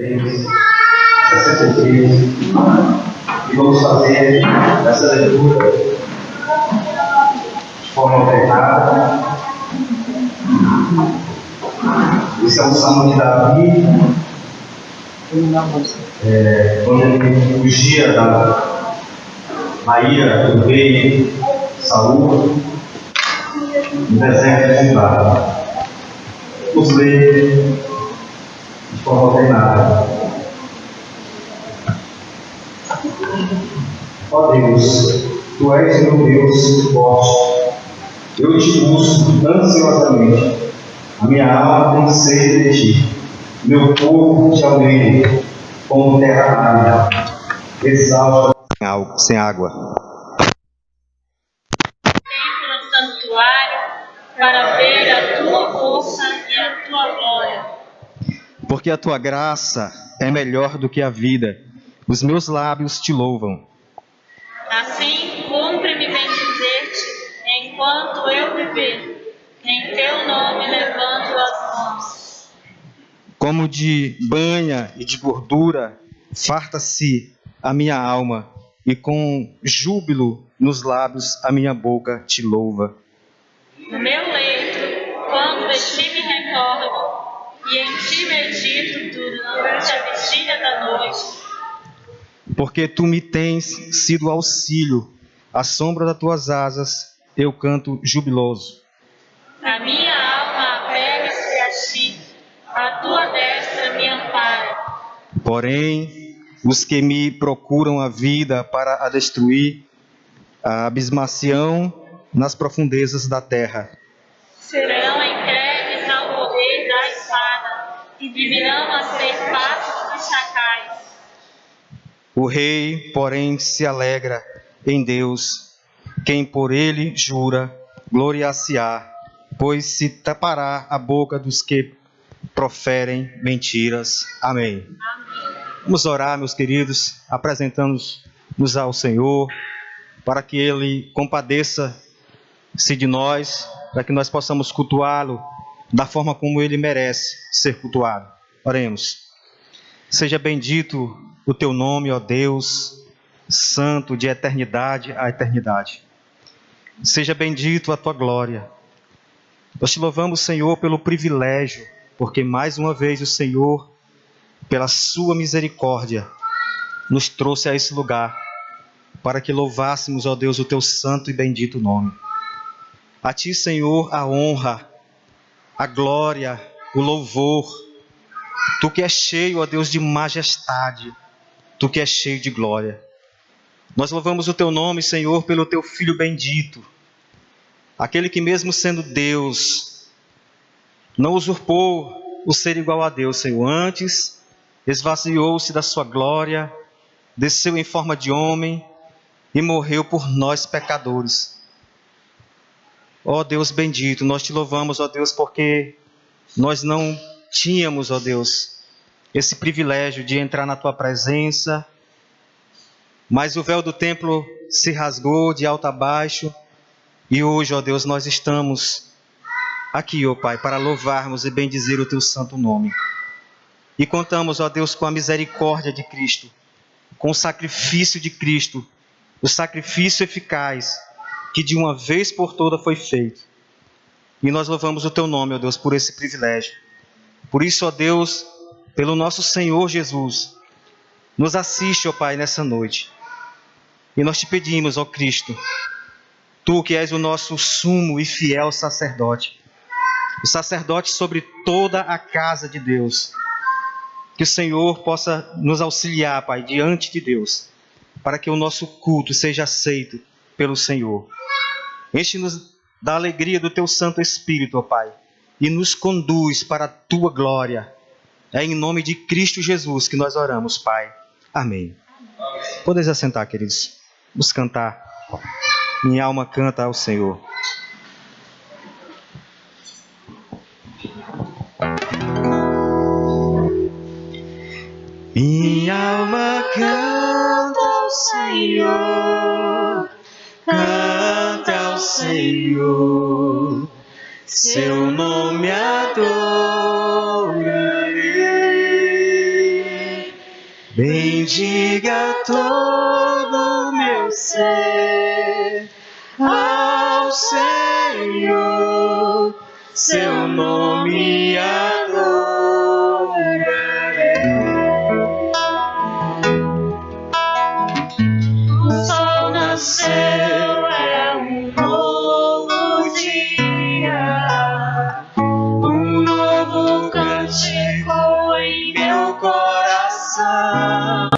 63, e vamos fazer essa leitura de forma alternada. Esse é um salmo de Davi, quando ele fugia da ira do rei Saul no deserto de Judá. Vamos ler de forma alternada. Ó Deus, Tu és meu Deus forte, eu te busco ansiosamente, a minha alma tem sede de Ti, meu corpo te almeja, como terra árida, exausta sem água. Entro no santuário para ver a Tua força e a Tua glória. Porque a Tua graça é melhor do que a vida, os meus lábios Te louvam. Assim, cumpre-me bendizer-te enquanto eu viver. Em Teu nome levanto as mãos. Como de banha e de gordura, farta-se a minha alma, e com júbilo nos lábios a minha boca Te louva. No meu leito, quando de Ti me recordo, e em Ti medito durante a vigília da noite. Porque Tu me tens sido auxílio, à sombra das Tuas asas eu canto jubiloso. A minha alma apega-se a Ti, a Tua destra me ampara. Porém, os que me procuram a vida para a destruir, a abismação nas profundezas da terra. Serão entregues ao poder da espada e virão a ser passos dos chacais. O rei, porém, se alegra em Deus. Quem por ele jura, gloriar-se-á, pois se tapará a boca dos que proferem mentiras. Amém. Vamos orar, meus queridos, apresentando-nos ao Senhor, para que Ele compadeça-se de nós, para que nós possamos cultuá-lo da forma como Ele merece ser cultuado. Oremos. Seja bendito o Teu nome, ó Deus, santo de eternidade a eternidade. Seja bendito a Tua glória. Nós Te louvamos, Senhor, pelo privilégio, porque mais uma vez o Senhor, pela Sua misericórdia, nos trouxe a esse lugar, para que louvássemos, ó Deus, o Teu santo e bendito nome. A Ti, Senhor, a honra, a glória, o louvor. Tu que és cheio, ó Deus, de majestade, Tu que és cheio de glória. Nós louvamos o Teu nome, Senhor, pelo Teu Filho bendito, aquele que mesmo sendo Deus, não usurpou o ser igual a Deus, Senhor. Antes, esvaziou-se da Sua glória, desceu em forma de homem e morreu por nós pecadores. Ó Deus bendito, nós Te louvamos, ó Deus, porque nós não tínhamos, ó Deus, esse privilégio de entrar na Tua presença, mas o véu do templo se rasgou de alto a baixo, e hoje, ó Deus, nós estamos aqui, ó Pai, para louvarmos e bendizer o Teu santo nome. E contamos, ó Deus, com a misericórdia de Cristo, com o sacrifício de Cristo, o sacrifício eficaz, que de uma vez por toda foi feito. E nós louvamos o Teu nome, ó Deus, por esse privilégio. Por isso, ó Deus, pelo nosso Senhor Jesus, nos assiste, ó Pai, nessa noite. E nós Te pedimos, ó Cristo, Tu que és o nosso sumo e fiel sacerdote, o sacerdote sobre toda a casa de Deus, que o Senhor possa nos auxiliar, Pai, diante de Deus, para que o nosso culto seja aceito pelo Senhor. Enche-nos da alegria do Teu Santo Espírito, ó Pai, e nos conduz para a Tua glória. É em nome de Cristo Jesus que nós oramos, Pai. Amém. Podeis assentar, queridos. Vamos cantar. Minha alma canta ao Senhor. Minha alma canta ao Senhor, canta ao Senhor, seu nome adorarei. bendiga todo meu ser ao Senhor, seu nome adorarei. O sol nasceu, é um novo dia, um novo cântico em meu coração.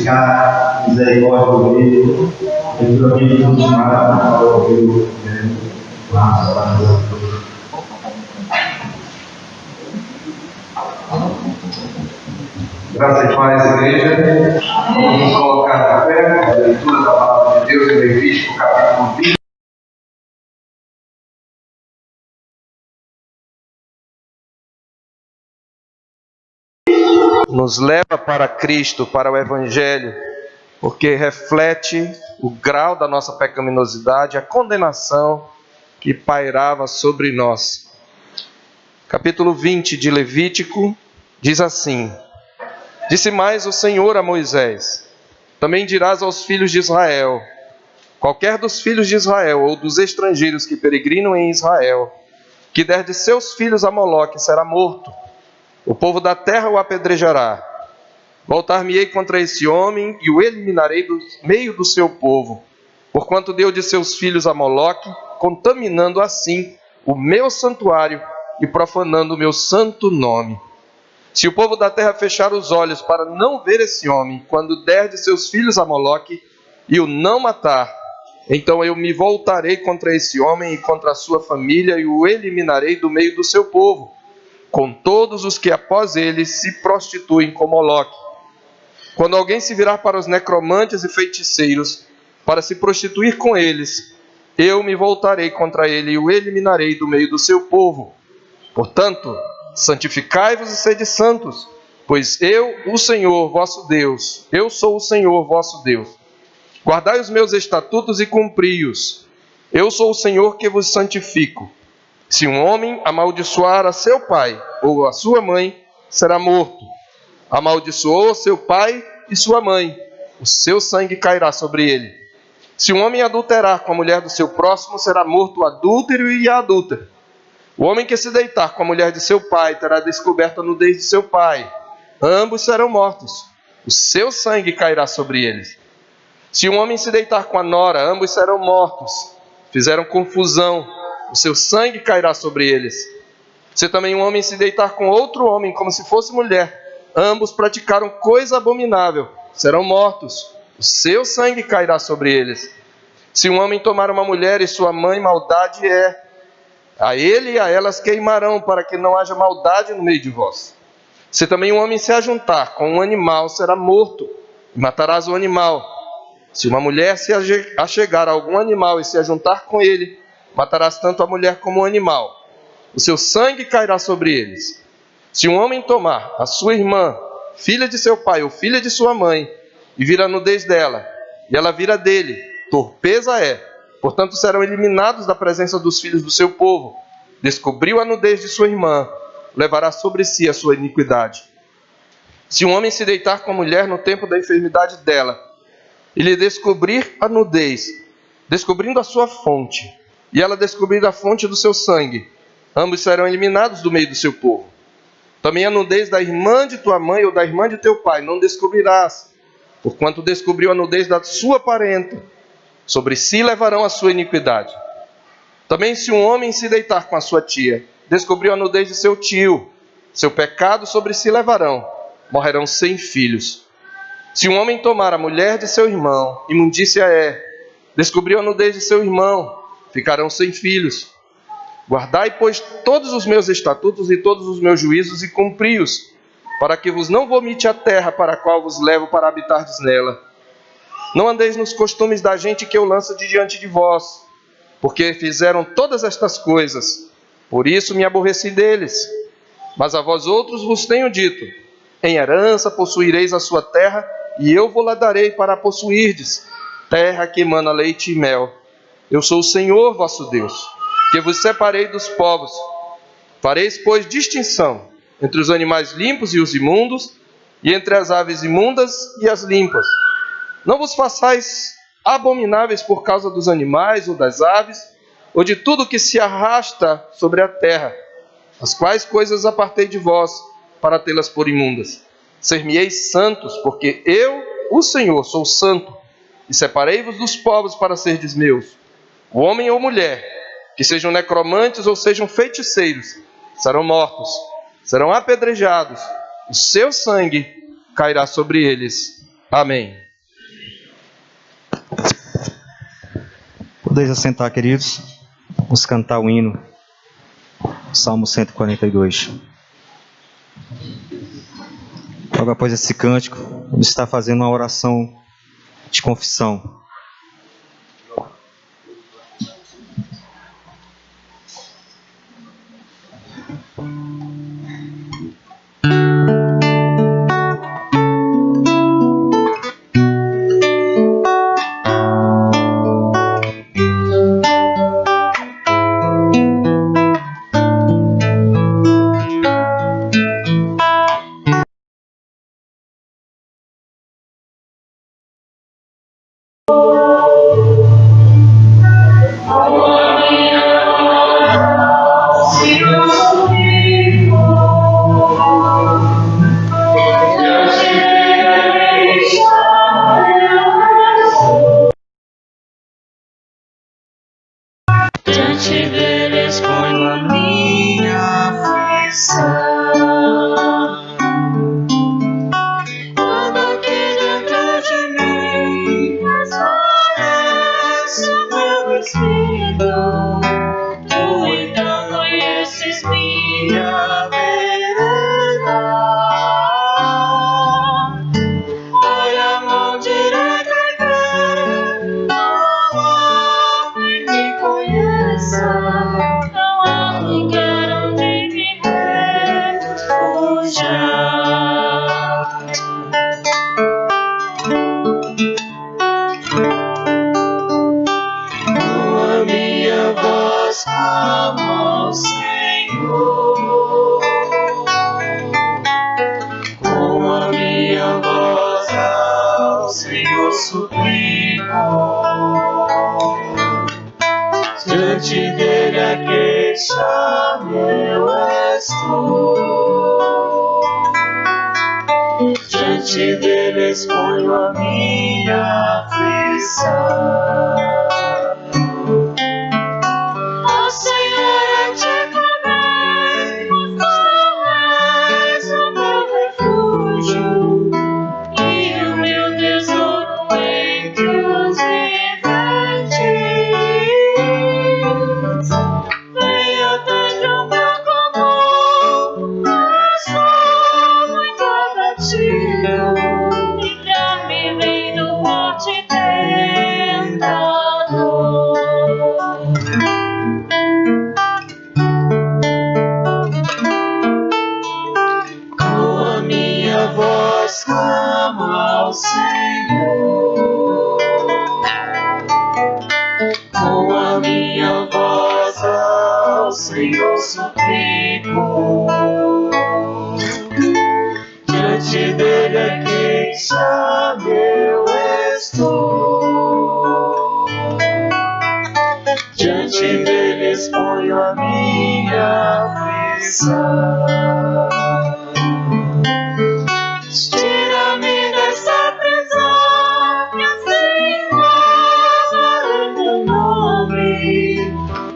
Suplicar misericórdia do meio, pelo amigo do Timar, para ouvir o Graças a paz, igreja. Vamos colocar na fé a leitura da palavra de Deus em Levítico, capítulo 20. Nos leva para Cristo, para o Evangelho, porque reflete o grau da nossa pecaminosidade, a condenação que pairava sobre nós. capítulo 20 de Levítico, diz assim: Disse mais o Senhor a Moisés: Também dirás aos filhos de Israel: Qualquer dos filhos de Israel ou dos estrangeiros que peregrinam em Israel, que der de seus filhos a Moloque, será morto. O povo da terra o apedrejará. Voltar-me-ei contra esse homem e o eliminarei do meio do seu povo, porquanto deu de seus filhos a Moloque, contaminando assim o meu santuário e profanando o meu santo nome. Se o povo da terra fechar os olhos para não ver esse homem, quando der de seus filhos a Moloque e o não matar, então eu me voltarei contra esse homem e contra a sua família e o eliminarei do meio do seu povo, com todos os que após ele se prostituem com Moloque. Quando alguém se virar para os necromantes e feiticeiros para se prostituir com eles, eu me voltarei contra ele e o eliminarei do meio do seu povo. Portanto, santificai-vos e sede santos, pois eu, o Senhor vosso Deus, eu sou o Senhor vosso Deus. Guardai os meus estatutos e cumpri-os. Eu sou o Senhor que vos santifico. Se um homem amaldiçoar a seu pai ou a sua mãe, será morto. Amaldiçoou seu pai e sua mãe, o seu sangue cairá sobre ele. Se um homem adulterar com a mulher do seu próximo, será morto o adúltero e a adúltera. O homem que se deitar com a mulher de seu pai terá descoberto a nudez de seu pai. Ambos serão mortos. O seu sangue cairá sobre eles. Se um homem se deitar com a nora, ambos serão mortos. Fizeram confusão. O seu sangue cairá sobre eles. Se também um homem se deitar com outro homem, como se fosse mulher, ambos praticaram coisa abominável. Serão mortos. O seu sangue cairá sobre eles. Se um homem tomar uma mulher e sua mãe, maldade é. A ele e a elas queimarão, para que não haja maldade no meio de vós. Se também um homem se ajuntar com um animal, será morto, e matarás o animal. Se uma mulher se achegar a algum animal e se ajuntar com ele, matarás tanto a mulher como o animal. O seu sangue cairá sobre eles. Se um homem tomar a sua irmã, filha de seu pai ou filha de sua mãe, e vir a nudez dela, e ela vira dele, torpeza é. Portanto, serão eliminados da presença dos filhos do seu povo. Descobriu a nudez de sua irmã, levará sobre si a sua iniquidade. Se um homem se deitar com a mulher no tempo da enfermidade dela, e lhe descobrir a nudez, descobrindo a sua fonte, e ela descobrir a fonte do seu sangue, ambos serão eliminados do meio do seu povo. Também a nudez da irmã de tua mãe ou da irmã de teu pai não descobrirás, porquanto descobriu a nudez da sua parenta. Sobre si levarão a sua iniquidade. Também se um homem se deitar com a sua tia, descobriu a nudez de seu tio, seu pecado sobre si levarão, morrerão sem filhos. Se um homem tomar a mulher de seu irmão, imundícia é, descobriu a nudez de seu irmão, ficarão sem filhos. Guardai, pois, todos os meus estatutos e todos os meus juízos e cumpri-os, para que vos não vomite a terra para a qual vos levo para habitardes nela. Não andeis nos costumes da gente que eu lanço de diante de vós, porque fizeram todas estas coisas. Por isso me aborreci deles. Mas a vós outros vos tenho dito: em herança possuireis a sua terra, e eu vou lá darei para a possuirdes, terra que emana leite e mel. Eu sou o Senhor vosso Deus, que vos separei dos povos. Fareis, pois, distinção entre os animais limpos e os imundos, e entre as aves imundas e as limpas. Não vos façais abomináveis por causa dos animais ou das aves, ou de tudo que se arrasta sobre a terra, as quais coisas apartei de vós, para tê-las por imundas. Ser-me-eis santos, porque eu, o Senhor, sou santo, e separei-vos dos povos para serdes meus. O homem ou mulher, que sejam necromantes ou sejam feiticeiros, serão mortos, serão apedrejados, o seu sangue cairá sobre eles. Amém. Podeis assentar, queridos. Vamos cantar o hino, Salmo 142. Logo após esse cântico, vamos estar fazendo uma oração de confissão. Diante deles ponho a minha aflição. Quando aqui dentro de mim desfalece o meu espírito, tu então conheces minha vereda. Olha a mão direita e vê, não há quem me conheça, não há quem queira onde me refugiar. Com a minha voz clamo ao Senhor, com a minha voz ao Senhor suplico. Diante dele a queixa-me eu estou, diante dele exponho a minha aflição. Ó Senhor, eu te clamei, mas tu és o meu refúgio e o meu tesouro entre os viventes. Venha até o meu clamor, estou muito abatido, livrar-me bem do forte tentador. Com a minha voz clamo ao Senhor, com a minha voz ao Senhor suplico. Diante dele a queixa-me eu estou, diante dele exponho a minha aflição. Tira-me dessa prisão, e assim guarda teu nome,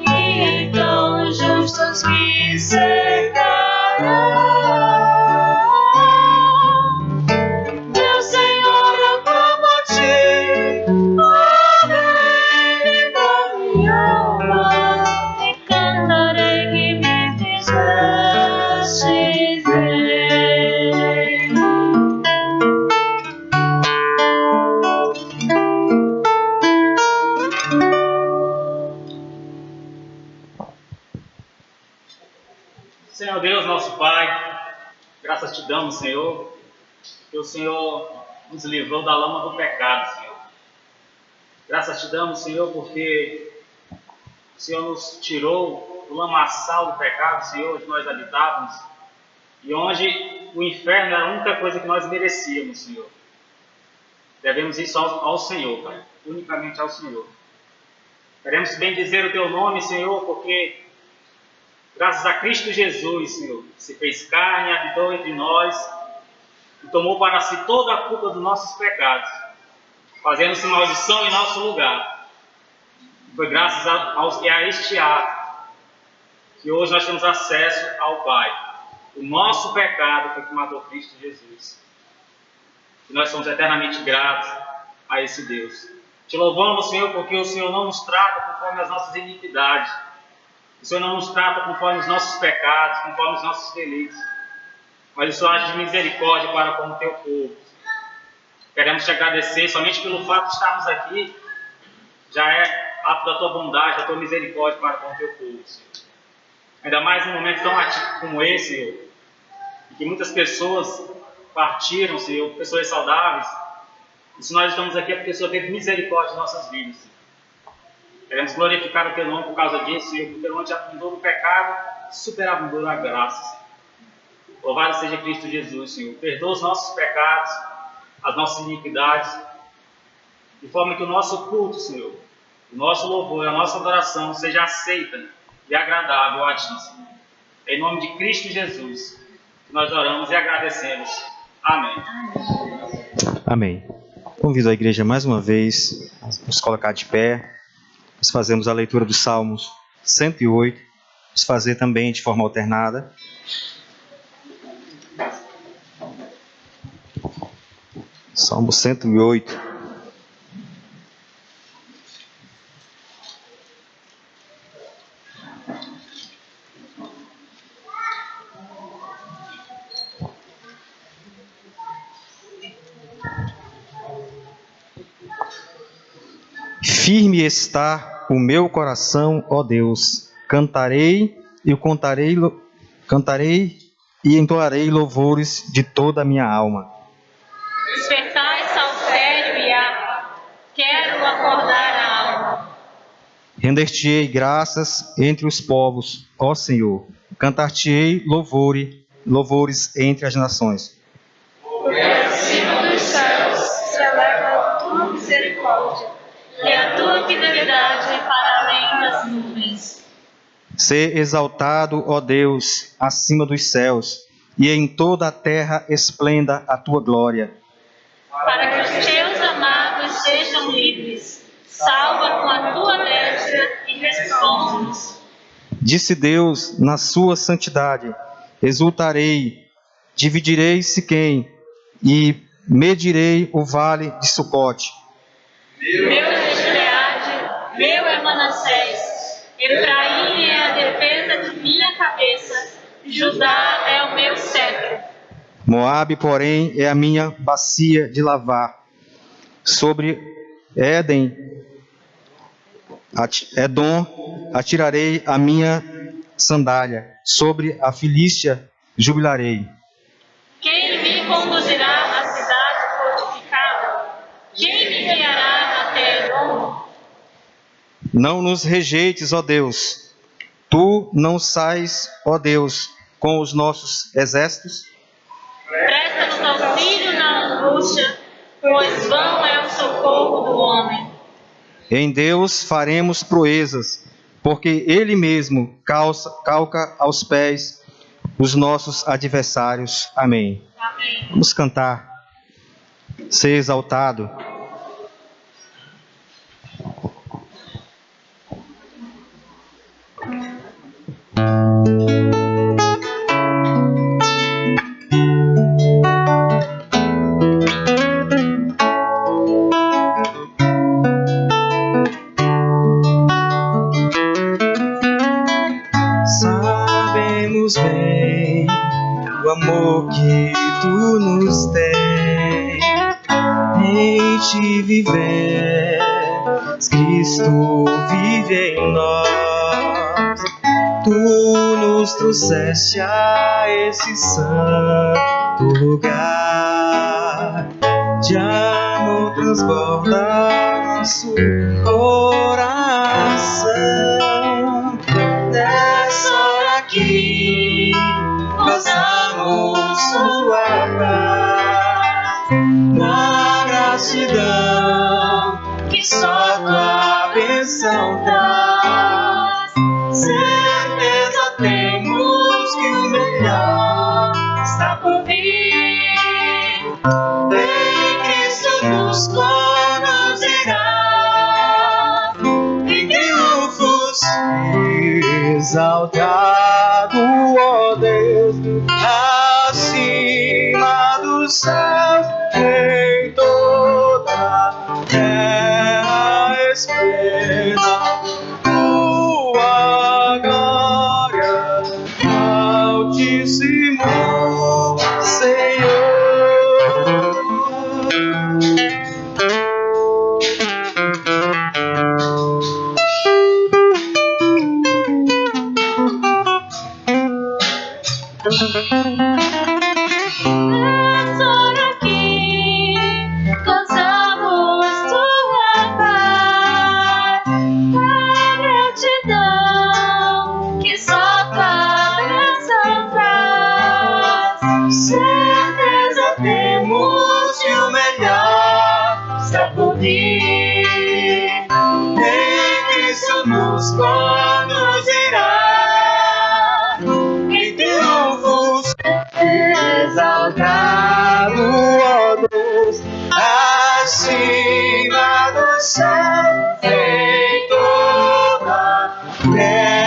e então os justos me cercarão. Meu Senhor, eu clamo a ti, ó bem, livra minha alma, e cantarei que me fizeste bem. Senhor Deus, nosso Pai, graças te damos, Senhor, que o Senhor nos livrou da lama do pecado, Senhor. Graças te damos, Senhor, porque o Senhor nos tirou do lamaçal do pecado, Senhor, onde nós habitávamos, e onde o inferno era a única coisa que nós merecíamos, Senhor. Devemos isso ao Senhor, Pai, unicamente ao Senhor. Queremos bendizer o teu nome, Senhor, porque graças a Cristo Jesus, Senhor, se fez carne, habitou entre nós e tomou para si toda a culpa dos nossos pecados, fazendo-se maldição em nosso lugar. Foi graças a este ato que hoje nós temos acesso ao Pai. O nosso pecado foi que matou Cristo Jesus. E nós somos eternamente gratos a esse Deus. Te louvamos, Senhor, porque o Senhor não nos trata conforme as nossas iniquidades. O Senhor não nos trata conforme os nossos pecados, conforme os nossos delitos. Mas o Senhor age de misericórdia para com o teu povo. Queremos te agradecer somente pelo fato de estarmos aqui. Já é ato da tua bondade, da tua misericórdia para com o teu povo, Senhor. Ainda mais num momento tão atípico como esse, Senhor, em que muitas pessoas partiram, Senhor, pessoas saudáveis. E se nós estamos aqui é porque o Senhor teve misericórdia em nossas vidas, Senhor. Queremos glorificar o teu nome por causa disso, Senhor, porque onde abundou o pecado, superabundou a graça, Senhor. Louvado seja Cristo Jesus, Senhor. Perdoa os nossos pecados, as nossas iniquidades, de forma que o nosso culto, Senhor, o nosso louvor, a nossa adoração seja aceita e agradável a Ti, Senhor. Em nome de Cristo Jesus, que nós oramos e agradecemos. Amém. Amém. Convido a igreja mais uma vez a nos colocar de pé. Nós fazemos a leitura dos Salmos 108. Vamos fazer também de forma alternada. Salmo 108. Firme está o meu coração, ó Deus. Cantarei e entoarei louvores de toda a minha alma. Despertai saltério e harpa, quero acordar a alma. Render-te-ei graças entre os povos, ó Senhor. Cantar-te-ei louvores entre as nações. Porque acima dos céus se eleva a tua misericórdia, e a tua fidelidade para além das nuvens. Ser exaltado, ó Deus, acima dos céus, e em toda a terra esplenda a tua glória. Para que os teus amados sejam livres, salva com a tua destra e responde-nos. Disse Deus na sua santidade: exultarei, dividirei Siquém e medirei o vale de Sucote. Meu é Gileade, meu é Manassés, Efraim é a defesa de minha cabeça, Judá é o meu cetro. Moabe, porém, é a minha bacia de lavar. Sobre Edom atirarei a minha sandália. Sobre a Filístia jubilarei. Quem me conduzirá à cidade fortificada? Quem me guiará até Edom? Não nos rejeites, ó Deus. Tu não sais, ó Deus, com os nossos exércitos. Presta-nos auxílio na angústia, pois vão é o socorro do homem. Em Deus faremos proezas, porque Ele mesmo calca aos pés os nossos adversários. Amém. Amém. Vamos cantar. Ser exaltado. Sabemos bem o amor que tu nos tens, em te viver, Cristo vive em nós. Tu nos trouxeste a esse santo lugar, de amor transborda nosso coração. Nessa hora aqui, gozamos sua paz, na gratidão que só tua bênção traz. Certeza temos que o melhor está por vir. Em Cristo nos conduzirá em triunfos. Exaltado, ó Deus, acima dos céus, em toda a terra espera tua glória, Altíssimo Senhor. Nessa hora aqui, gozamos tua paz, a gratidão que só tua bênção traz. Certeza temos que o melhor está por vir. Em Cristo nos conduzirá em triunfos. Exaltado, ó Deus, acima dos céus, em toda a terra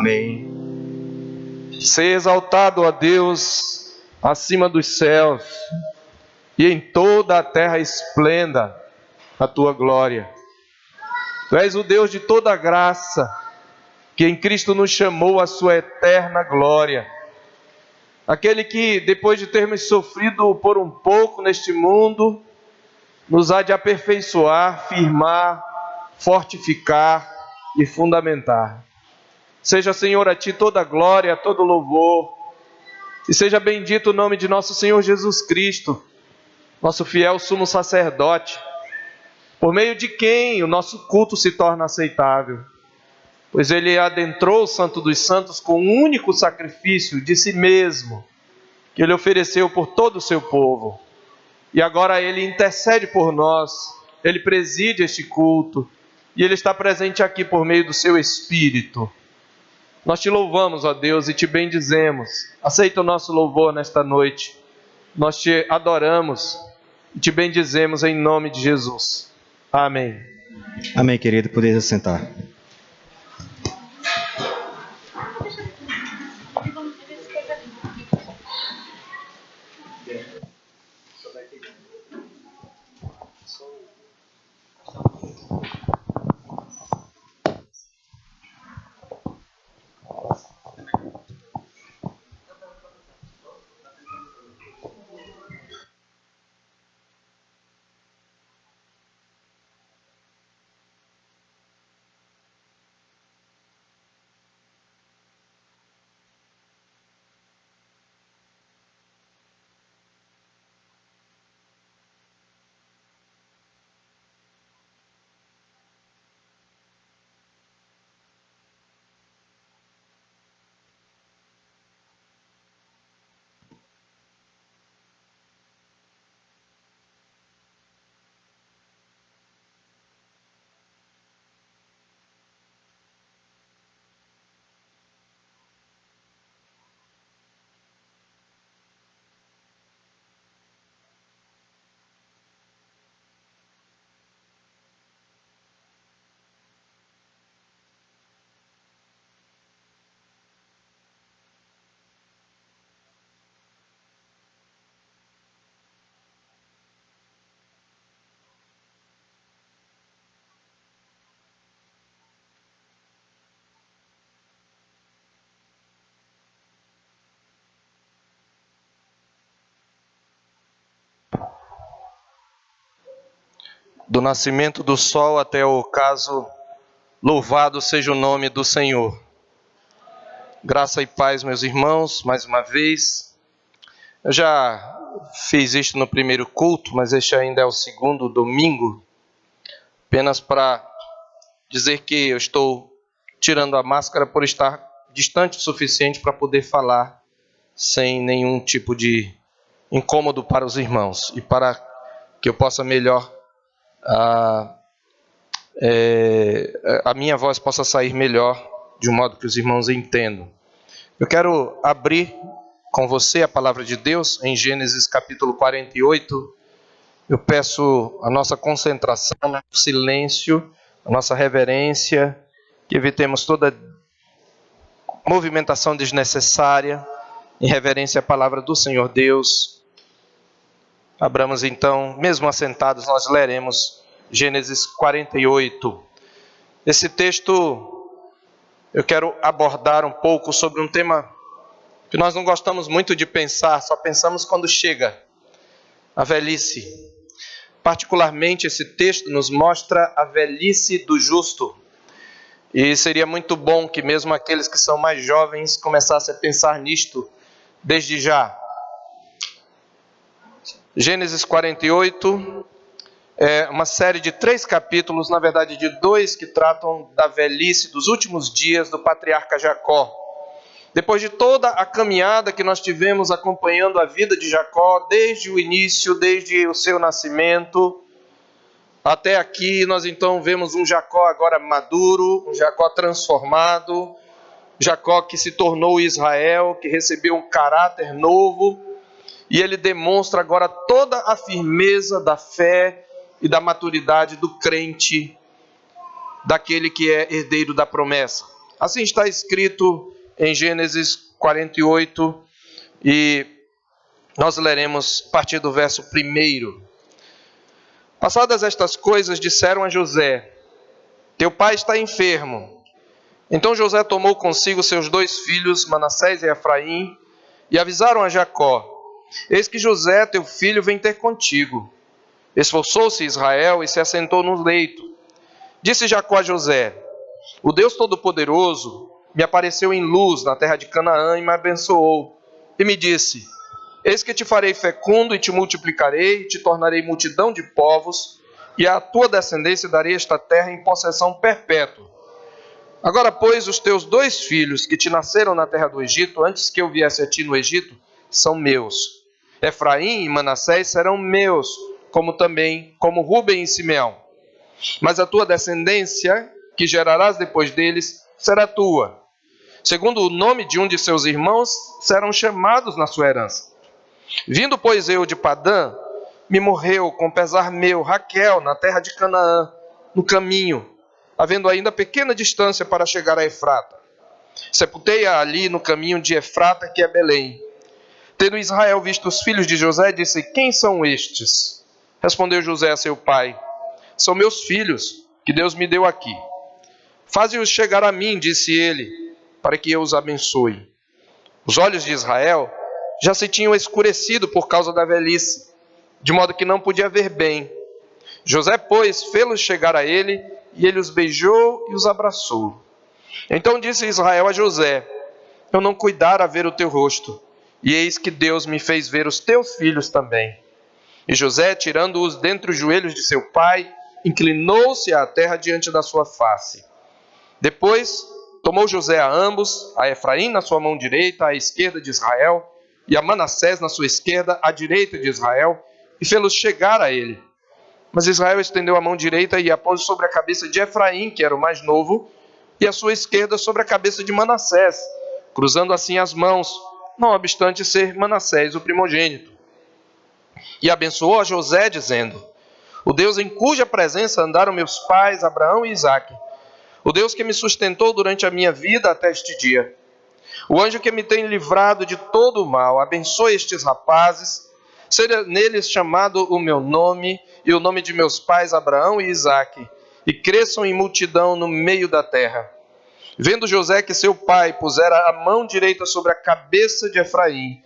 Amém. Seja exaltado, ó Deus, acima dos céus, e em toda a terra esplenda a tua glória. Tu és o Deus de toda graça, que em Cristo nos chamou à sua eterna glória. Aquele que, depois de termos sofrido por um pouco neste mundo, nos há de aperfeiçoar, firmar, fortificar e fundamentar. Seja, Senhor, a Ti toda a glória, todo louvor, e seja bendito o nome de nosso Senhor Jesus Cristo, nosso fiel sumo sacerdote, por meio de quem o nosso culto se torna aceitável, pois Ele adentrou o Santo dos Santos com um único sacrifício de si mesmo, que Ele ofereceu por todo o seu povo, e agora Ele intercede por nós, Ele preside este culto, e Ele está presente aqui por meio do seu Espírito. Nós te louvamos, ó Deus, e te bendizemos. Aceita o nosso louvor nesta noite. Nós te adoramos e te bendizemos em nome de Jesus. Amém. Amém, querido. Podeis assentar. Do nascimento do sol até o ocaso, louvado seja o nome do Senhor. Graça e paz, meus irmãos, mais uma vez. Eu já fiz isto no primeiro culto, mas este ainda é o segundo domingo. Apenas para dizer que eu estou tirando a máscara por estar distante o suficiente para poder falar sem nenhum tipo de incômodo para os irmãos e para que eu possa melhor a minha voz possa sair melhor, de um modo que os irmãos entendam. Eu quero abrir com você a palavra de Deus em Gênesis capítulo 48. Eu peço a nossa concentração, o silêncio, a nossa reverência, que evitemos toda movimentação desnecessária, em reverência à palavra do Senhor Deus. Abramos então, mesmo assentados, nós leremos Gênesis 48. Esse texto, eu quero abordar um pouco sobre um tema que nós não gostamos muito de pensar, só pensamos quando chega a velhice. Particularmente, esse texto nos mostra a velhice do justo. E seria muito bom que mesmo aqueles que são mais jovens começassem a pensar nisto desde já. Gênesis 48 é uma série de 3 capítulos, na verdade de 2, que tratam da velhice dos últimos dias do patriarca Jacó. Depois de toda a caminhada que nós tivemos acompanhando a vida de Jacó, desde o início, desde o seu nascimento, até aqui nós então vemos um Jacó agora maduro, um Jacó transformado, Jacó que se tornou Israel, que recebeu um caráter novo, e ele demonstra agora toda a firmeza da fé e da maturidade do crente, daquele que é herdeiro da promessa. Assim está escrito em Gênesis 48, e nós leremos a partir do verso 1. Passadas estas coisas, disseram a José: teu pai está enfermo. Então José tomou consigo seus 2 filhos, Manassés e Efraim, e avisaram a Jacó: eis que José, teu filho, vem ter contigo. Esforçou-se Israel e se assentou no leito. Disse Jacó a José: o Deus Todo-Poderoso me apareceu em luz na terra de Canaã e me abençoou. E me disse: eis que te farei fecundo e te multiplicarei, e te tornarei multidão de povos, e à tua descendência darei esta terra em possessão perpétua. Agora, pois, os teus 2 filhos que te nasceram na terra do Egito, antes que eu viesse a ti no Egito, são meus. Efraim e Manassés serão meus, como Rúben e Simeão. Mas a tua descendência, que gerarás depois deles, será tua. Segundo o nome de um de seus irmãos, serão chamados na sua herança. Vindo, pois, eu de Padã, me morreu com pesar meu Raquel na terra de Canaã, no caminho, havendo ainda pequena distância para chegar a Efrata. Sepultei-a ali no caminho de Efrata, que é Belém. Tendo Israel visto os filhos de José, disse: quem são estes? Respondeu José a seu pai: são meus filhos, que Deus me deu aqui. Faze-os chegar a mim, disse ele, para que eu os abençoe. Os olhos de Israel já se tinham escurecido por causa da velhice, de modo que não podia ver bem. José, pois, fê-los chegar a ele, e ele os beijou e os abraçou. Então disse Israel a José: eu não cuidara ver o teu rosto, e eis que Deus me fez ver os teus filhos também. E José, tirando-os dentre os joelhos de seu pai, inclinou-se à terra diante da sua face. Depois tomou José a ambos, a Efraim na sua mão direita, à esquerda de Israel, e a Manassés na sua esquerda, à direita de Israel, e fê-los chegar a ele. Mas Israel estendeu a mão direita e a pôs sobre a cabeça de Efraim, que era o mais novo, e a sua esquerda sobre a cabeça de Manassés, cruzando assim as mãos, não obstante ser Manassés o primogênito. E abençoou a José, dizendo: o Deus em cuja presença andaram meus pais, Abraão e Isaque, o Deus que me sustentou durante a minha vida até este dia, o anjo que me tem livrado de todo o mal, abençoe estes rapazes, seja neles chamado o meu nome e o nome de meus pais Abraão e Isaque, e cresçam em multidão no meio da terra. Vendo José que seu pai pusera a mão direita sobre a cabeça de Efraim,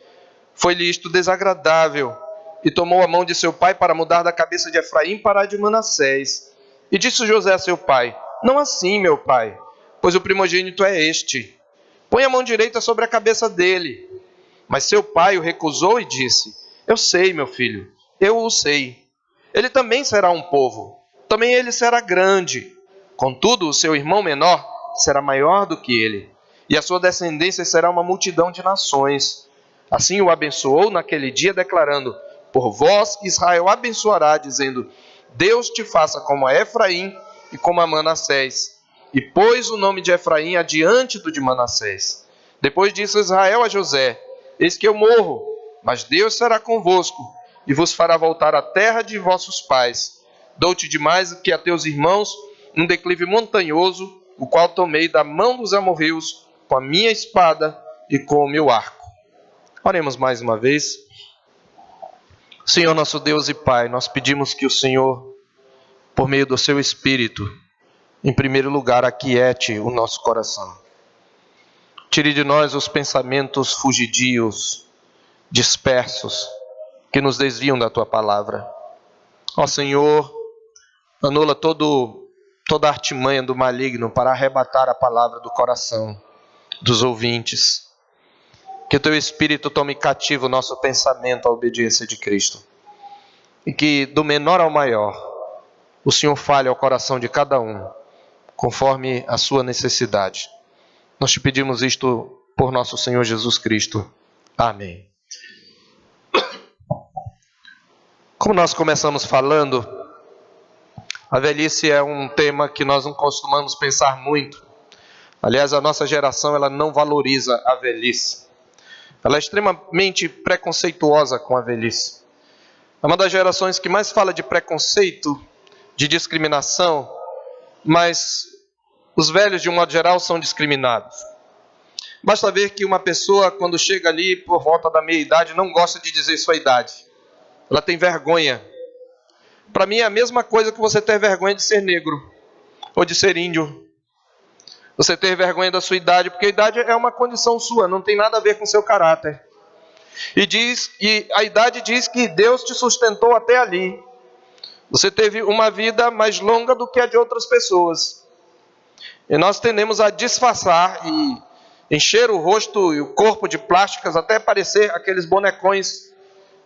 foi-lhe isto desagradável, e tomou a mão de seu pai para mudar da cabeça de Efraim para a de Manassés. E disse José a seu pai: não assim, meu pai, pois o primogênito é este. Põe a mão direita sobre a cabeça dele. Mas seu pai o recusou e disse: eu sei, meu filho, eu o sei. Ele também será um povo, também ele será grande. Contudo, o seu irmão menor será maior do que ele, e a sua descendência será uma multidão de nações. Assim o abençoou naquele dia, declarando: por vós Israel abençoará, dizendo: Deus te faça como a Efraim e como a Manassés. E pôs o nome de Efraim adiante do de Manassés. Depois disse Israel a José: eis que eu morro, mas Deus será convosco, e vos fará voltar à terra de vossos pais. Dou-te demais que a teus irmãos um declive montanhoso, o qual tomei da mão dos amorreus com a minha espada e com o meu arco. Oremos mais uma vez. Senhor nosso Deus e Pai, nós pedimos que o Senhor, por meio do seu Espírito, em primeiro lugar, aquiete o nosso coração. Tire de nós os pensamentos fugidios, dispersos, que nos desviam da Tua palavra. Ó Senhor, anula toda a artimanha do maligno para arrebatar a palavra do coração dos ouvintes. Que o Teu Espírito tome cativo o nosso pensamento à obediência de Cristo. E que do menor ao maior, o Senhor fale ao coração de cada um, conforme a sua necessidade. Nós te pedimos isto por nosso Senhor Jesus Cristo. Amém. Como nós começamos falando, a velhice é um tema que nós não costumamos pensar muito. Aliás, a nossa geração ela não valoriza a velhice. Ela é extremamente preconceituosa com a velhice. É uma das gerações que mais fala de preconceito, de discriminação, mas os velhos, de um modo geral, são discriminados. Basta ver que uma pessoa, quando chega ali por volta da meia-idade, não gosta de dizer sua idade. Ela tem vergonha. Para mim é a mesma coisa que você ter vergonha de ser negro ou de ser índio. Você ter vergonha da sua idade, porque a idade é uma condição sua, não tem nada a ver com seu caráter. E a idade diz que Deus te sustentou até ali. Você teve uma vida mais longa do que a de outras pessoas. E nós tendemos a disfarçar e encher o rosto e o corpo de plásticas até parecer aqueles bonecões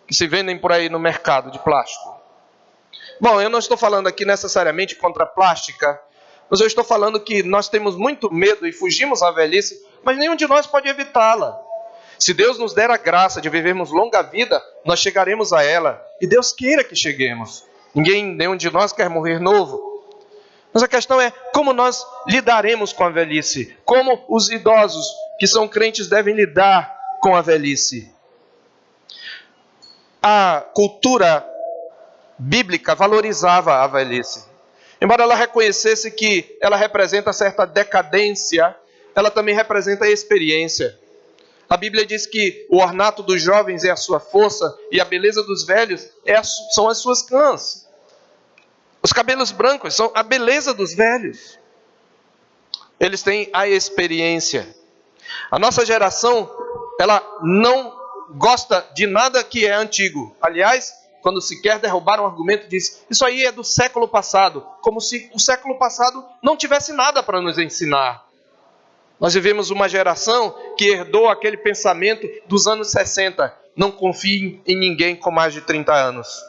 que se vendem por aí no mercado de plástico. Bom, eu não estou falando aqui necessariamente contra a plástica, mas eu estou falando que nós temos muito medo e fugimos à velhice, mas nenhum de nós pode evitá-la. Se Deus nos der a graça de vivermos longa vida, nós chegaremos a ela, e Deus queira que cheguemos. Nenhum de nós quer morrer novo. Mas a questão é como nós lidaremos com a velhice, como os idosos que são crentes devem lidar com a velhice. A cultura bíblica valorizava a velhice. Embora ela reconhecesse que ela representa certa decadência, ela também representa a experiência. A Bíblia diz que o ornato dos jovens é a sua força e a beleza dos velhos são as suas cãs. Os cabelos brancos são a beleza dos velhos. Eles têm a experiência. A nossa geração, ela não gosta de nada que é antigo. Aliás, quando se quer derrubar um argumento, diz, isso aí é do século passado, como se o século passado não tivesse nada para nos ensinar. Nós vivemos uma geração que herdou aquele pensamento dos anos 60, não confie em ninguém com mais de 30 anos.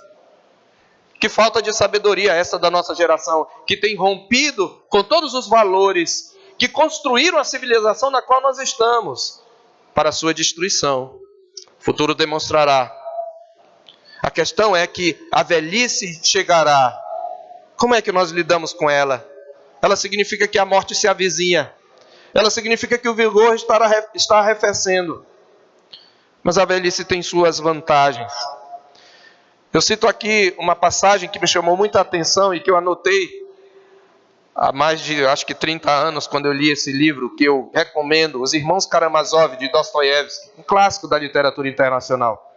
Que falta de sabedoria essa da nossa geração, que tem rompido com todos os valores que construíram a civilização na qual nós estamos, para a sua destruição. O futuro demonstrará. A questão é que a velhice chegará. Como é que nós lidamos com ela? Ela significa que a morte se avizinha. Ela significa que o vigor está arrefecendo. Mas a velhice tem suas vantagens. Eu cito aqui uma passagem que me chamou muita atenção e que eu anotei há mais de, acho que 30 anos, quando eu li esse livro, que eu recomendo, Os Irmãos Karamazov, de Dostoiévski, um clássico da literatura internacional.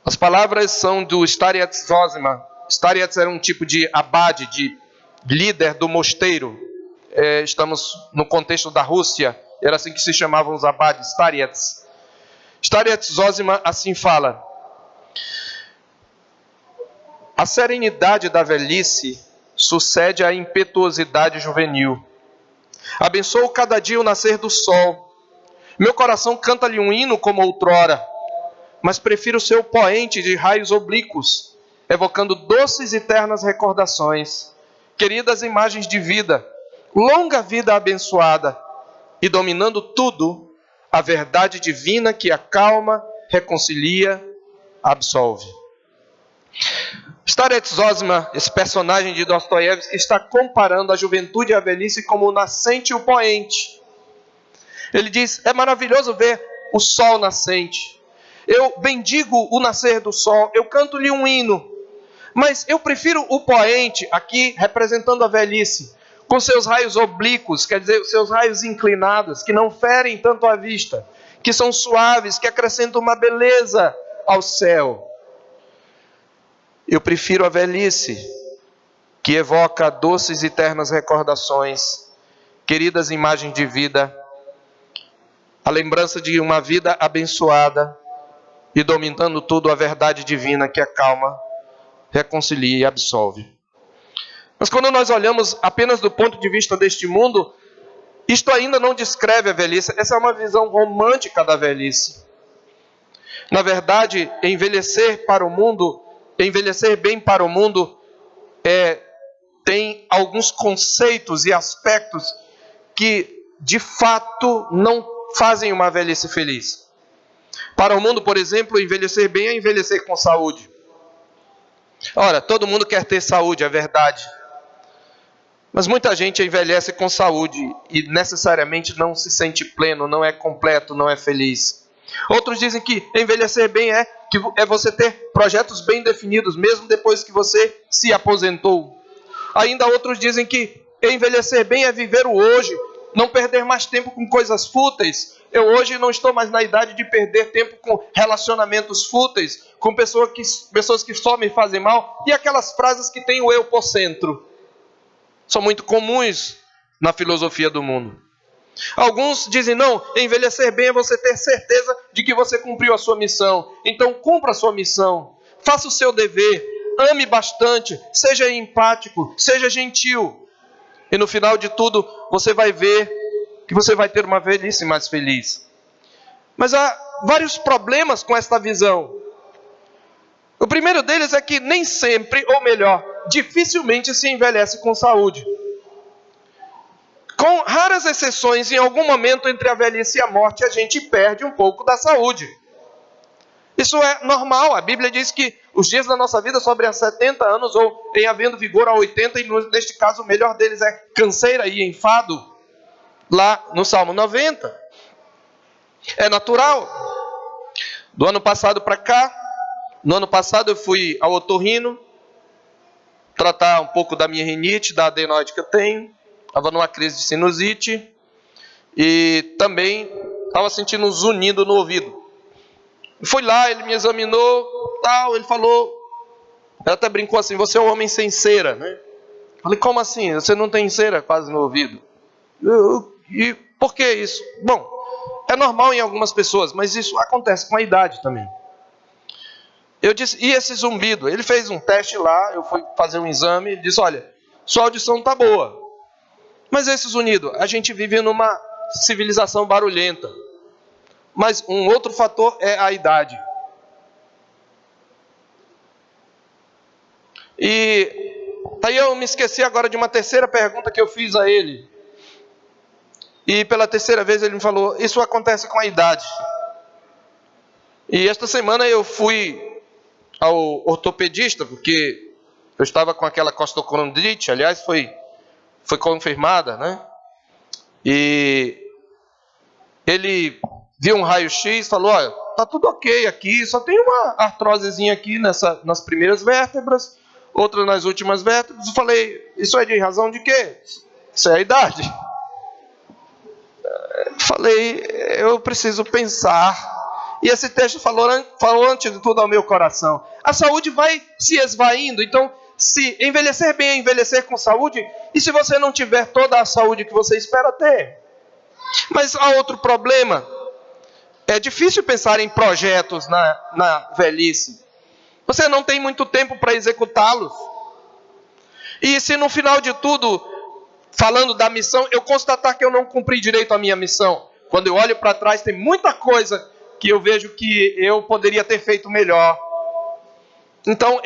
As palavras são do Starets Zosima. Starets era um tipo de abade, de líder do mosteiro. Estamos no contexto da Rússia, era assim que se chamavam os abades, Starets. Starets Zosima assim fala: a serenidade da velhice sucede à impetuosidade juvenil. Abençoo cada dia o nascer do sol. Meu coração canta-lhe um hino como outrora, mas prefiro seu poente de raios oblíquos, evocando doces e ternas recordações, queridas imagens de vida, longa vida abençoada, e dominando tudo, a verdade divina que acalma, reconcilia, absolve. Starets Zosima, esse personagem de Dostoiévski, está comparando a juventude e a velhice como o nascente e o poente. Ele diz, é maravilhoso ver o sol nascente. Eu bendigo o nascer do sol, eu canto-lhe um hino. Mas eu prefiro o poente, aqui representando a velhice, com seus raios oblíquos, quer dizer, seus raios inclinados, que não ferem tanto a vista, que são suaves, que acrescentam uma beleza ao céu. Eu prefiro a velhice, que evoca doces e ternas recordações, queridas imagens de vida, a lembrança de uma vida abençoada e dominando tudo a verdade divina que acalma, reconcilia e absolve. Mas quando nós olhamos apenas do ponto de vista deste mundo, isto ainda não descreve a velhice. Essa é uma visão romântica da velhice. Na verdade, envelhecer bem para o mundo, tem alguns conceitos e aspectos que, de fato, não fazem uma velhice feliz. Para o mundo, por exemplo, envelhecer bem é envelhecer com saúde. Ora, todo mundo quer ter saúde, é verdade. Mas muita gente envelhece com saúde e necessariamente não se sente pleno, não é completo, não é feliz. Outros dizem que envelhecer bem é você ter projetos bem definidos, mesmo depois que você se aposentou. Ainda outros dizem que envelhecer bem é viver o hoje, não perder mais tempo com coisas fúteis. Eu hoje não estou mais na idade de perder tempo com relacionamentos fúteis, com pessoas que só me fazem mal, e aquelas frases que têm o eu por centro. São muito comuns na filosofia do mundo. Alguns dizem, não, envelhecer bem é você ter certeza de que você cumpriu a sua missão. Então cumpra a sua missão, faça o seu dever, ame bastante, seja empático, seja gentil. E no final de tudo, você vai ver que você vai ter uma velhice mais feliz. Mas há vários problemas com esta visão. O primeiro deles é que nem sempre, ou melhor, dificilmente se envelhece com saúde. Com raras exceções, em algum momento entre a velhice e a morte, a gente perde um pouco da saúde. Isso é normal. A Bíblia diz que os dias da nossa vida sobem a 70 anos ou em havendo vigor a 80, e neste caso o melhor deles é canseira e enfado, lá no Salmo 90. É natural. Do ano passado para cá, no ano passado eu fui ao otorrino, tratar um pouco da minha rinite, da adenoide que eu tenho. Estava numa crise de sinusite e também estava sentindo um zunindo no ouvido. Fui lá, ele me examinou, tal, ele falou, ele até brincou assim, você é um homem sem cera, né? Falei, como assim? Você não tem cera quase no ouvido? E por que isso? Bom, é normal em algumas pessoas, mas isso acontece com a idade também. Eu disse, e esse zumbido? Ele fez um teste lá, eu fui fazer um exame, ele disse, olha, sua audição está boa. Mas esse zunido, a gente vive numa civilização barulhenta. Mas um outro fator é a idade. E aí eu me esqueci agora de uma terceira pergunta que eu fiz a ele. E pela terceira vez ele me falou, isso acontece com a idade. E esta semana eu fui ao ortopedista, porque eu estava com aquela costocondrite, aliás, foi confirmada, né? E ele viu um raio-x, falou, olha, tá tudo ok aqui, só tem uma artrosezinha aqui nas primeiras vértebras, outra nas últimas vértebras. Eu falei, isso é de razão de quê? Isso é a idade. Falei, eu preciso pensar. E esse texto falou antes de tudo ao meu coração. A saúde vai se esvaindo, então se envelhecer bem é envelhecer com saúde, e se você não tiver toda a saúde que você espera ter? Mas há outro problema. É difícil pensar em projetos na velhice. Você não tem muito tempo para executá-los. E se no final de tudo, falando da missão, eu constatar que eu não cumpri direito a minha missão, quando eu olho para trás, tem muita coisa que eu vejo que eu poderia ter feito melhor. Então,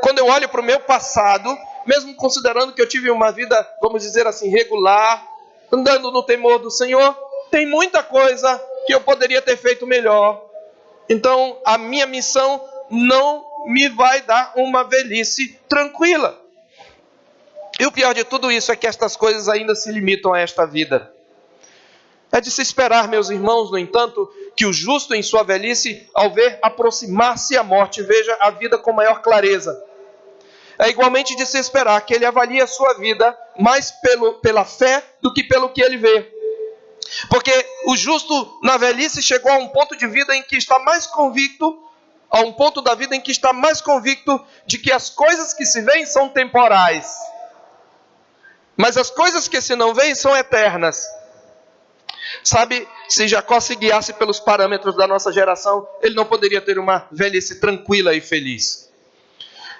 quando eu olho para o meu passado, mesmo considerando que eu tive uma vida, vamos dizer assim, regular, andando no temor do Senhor, tem muita coisa que eu poderia ter feito melhor. Então, a minha missão não me vai dar uma velhice tranquila. E o pior de tudo isso é que estas coisas ainda se limitam a esta vida. É de se esperar, meus irmãos, no entanto, que o justo em sua velhice, ao ver aproximar-se a morte, veja a vida com maior clareza. É igualmente de se esperar que ele avalie a sua vida mais pela fé do que pelo que ele vê. Porque o justo na velhice chegou a um ponto de vida em que está mais convicto, a um ponto da vida em que está mais convicto de que as coisas que se veem são temporais, mas as coisas que se não veem são eternas. Sabe, se Jacó se guiasse pelos parâmetros da nossa geração, ele não poderia ter uma velhice tranquila e feliz.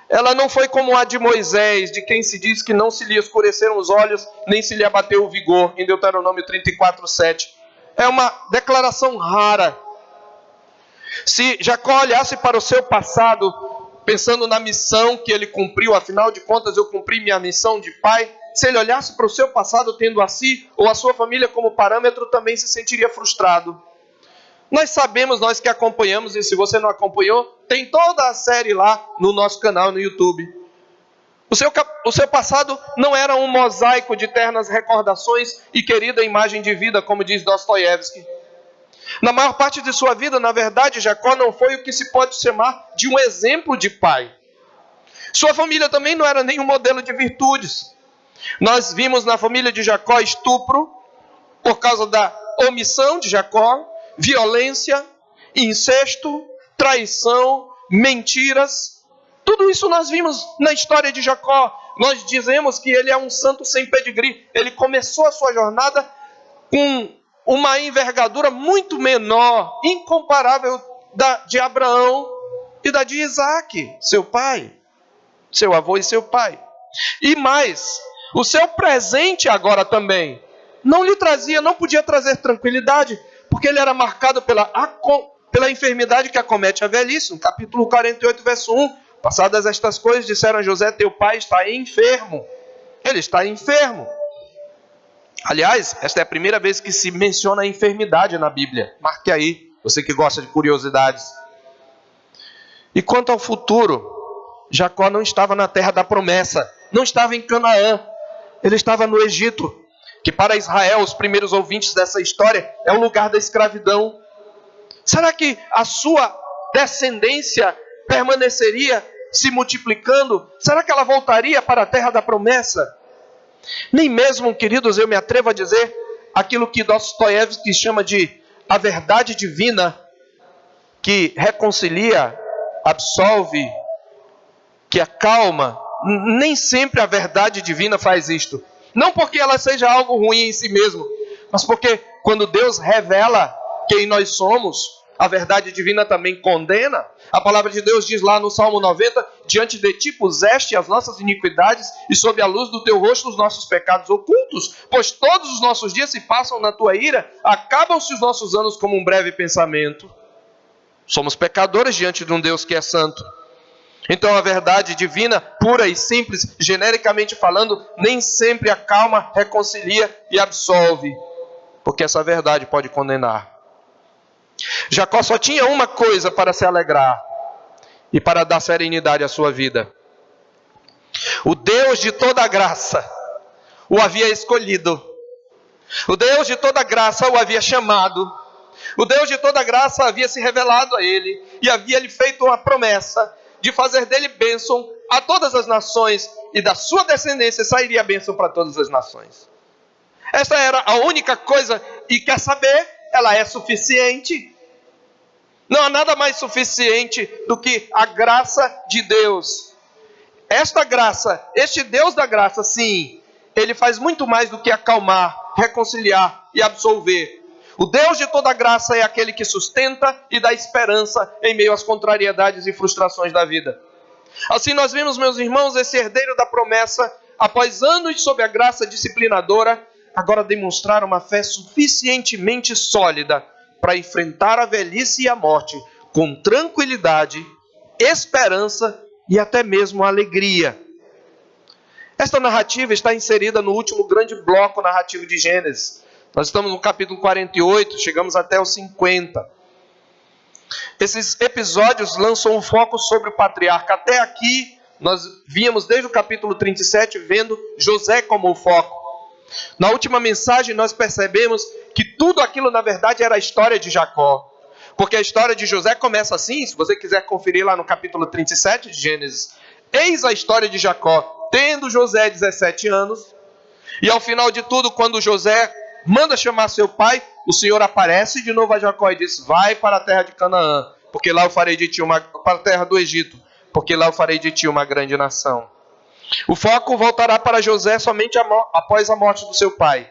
Ela não foi como a de Moisés, de quem se diz que não se lhe escureceram os olhos, nem se lhe abateu o vigor, em Deuteronômio 34:7. É uma declaração rara. Se Jacó olhasse para o seu passado, pensando na missão que ele cumpriu, afinal de contas eu cumpri minha missão de pai, se ele olhasse para o seu passado tendo a si ou a sua família como parâmetro, também se sentiria frustrado. Nós sabemos, nós que acompanhamos, e se você não acompanhou, tem toda a série lá no nosso canal no YouTube. O seu passado não era um mosaico de ternas recordações e querida imagem de vida, como diz Dostoiévski. Na maior parte de sua vida, na verdade, Jacó não foi o que se pode chamar de um exemplo de pai. Sua família também não era nenhum modelo de virtudes. Nós vimos na família de Jacó estupro por causa da omissão de Jacó, violência, incesto, traição, mentiras. Tudo isso nós vimos na história de Jacó. Nós dizemos que ele é um santo sem pedigree. Ele começou a sua jornada com uma envergadura muito menor, incomparável da de Abraão e da de Isaac, seu pai, seu avô e seu pai. E mais, o seu presente agora também não podia trazer tranquilidade, porque ele era marcado pela enfermidade que acomete a velhice. No capítulo 48, verso 1, passadas estas coisas, disseram a José: teu pai está enfermo. Ele está enfermo. Aliás, esta é a primeira vez que se menciona a enfermidade na Bíblia. Marque aí, você que gosta de curiosidades. E quanto ao futuro, Jacó não estava na terra da promessa, não estava em Canaã, ele estava no Egito, que para Israel, os primeiros ouvintes dessa história, é o lugar da escravidão. Será que a sua descendência permaneceria se multiplicando? Será que ela voltaria para a terra da promessa? Nem mesmo, queridos, eu me atrevo a dizer aquilo que Dostoiévski chama de a verdade divina, que reconcilia, absolve, que acalma. Nem sempre a verdade divina faz isto. Não porque ela seja algo ruim em si mesmo, mas porque quando Deus revela quem nós somos, a verdade divina também condena. A palavra de Deus diz lá no Salmo 90, diante de ti puseste as nossas iniquidades e sob a luz do teu rosto os nossos pecados ocultos, pois todos os nossos dias se passam na tua ira, acabam-se os nossos anos como um breve pensamento. Somos pecadores diante de um Deus que é santo. Então a verdade divina, pura e simples, genericamente falando, nem sempre acalma, reconcilia e absolve, porque essa verdade pode condenar. Jacó só tinha uma coisa para se alegrar e para dar serenidade à sua vida. O Deus de toda graça o havia escolhido. O Deus de toda graça o havia chamado. O Deus de toda graça havia se revelado a ele e havia lhe feito uma promessa de fazer dele bênção a todas as nações, e da sua descendência sairia bênção para todas as nações. Essa era a única coisa, e quer saber, ela é suficiente. Não há nada mais suficiente do que a graça de Deus. Esta graça, este Deus da graça, sim, ele faz muito mais do que acalmar, reconciliar e absolver. O Deus de toda graça é aquele que sustenta e dá esperança em meio às contrariedades e frustrações da vida. Assim nós vimos, meus irmãos, esse herdeiro da promessa, após anos sob a graça disciplinadora, agora demonstrar uma fé suficientemente sólida para enfrentar a velhice e a morte com tranquilidade, esperança e até mesmo alegria. Esta narrativa está inserida no último grande bloco narrativo de Gênesis. Nós estamos no capítulo 48, chegamos até o 50. Esses episódios lançam um foco sobre o patriarca. Até aqui, nós víamos desde o capítulo 37, vendo José como o foco. Na última mensagem, nós percebemos que tudo aquilo, na verdade, era a história de Jacó. Porque a história de José começa assim, se você quiser conferir lá no capítulo 37 de Gênesis. Eis a história de Jacó, tendo José 17 anos. E ao final de tudo, quando José manda chamar seu pai, o Senhor aparece de novo a Jacó e diz: vai para a terra de Canaã, porque lá eu farei de ti para a terra do Egito, porque lá eu farei de ti uma grande nação. O foco voltará para José somente após a morte do seu pai.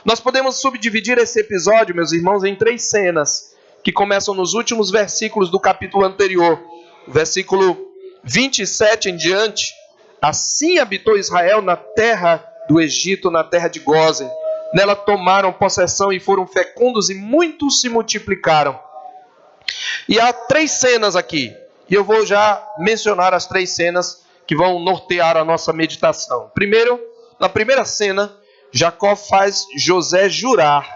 Nós podemos subdividir esse episódio, meus irmãos, em 3 cenas, que começam nos últimos versículos do capítulo anterior. Versículo 27 em diante. Assim habitou Israel na terra do Egito, na terra de Gósen. Nela tomaram possessão e foram fecundos, e muitos se multiplicaram. E há 3 cenas aqui, e eu vou já mencionar as 3 cenas que vão nortear a nossa meditação. Primeiro, na primeira cena, Jacó faz José jurar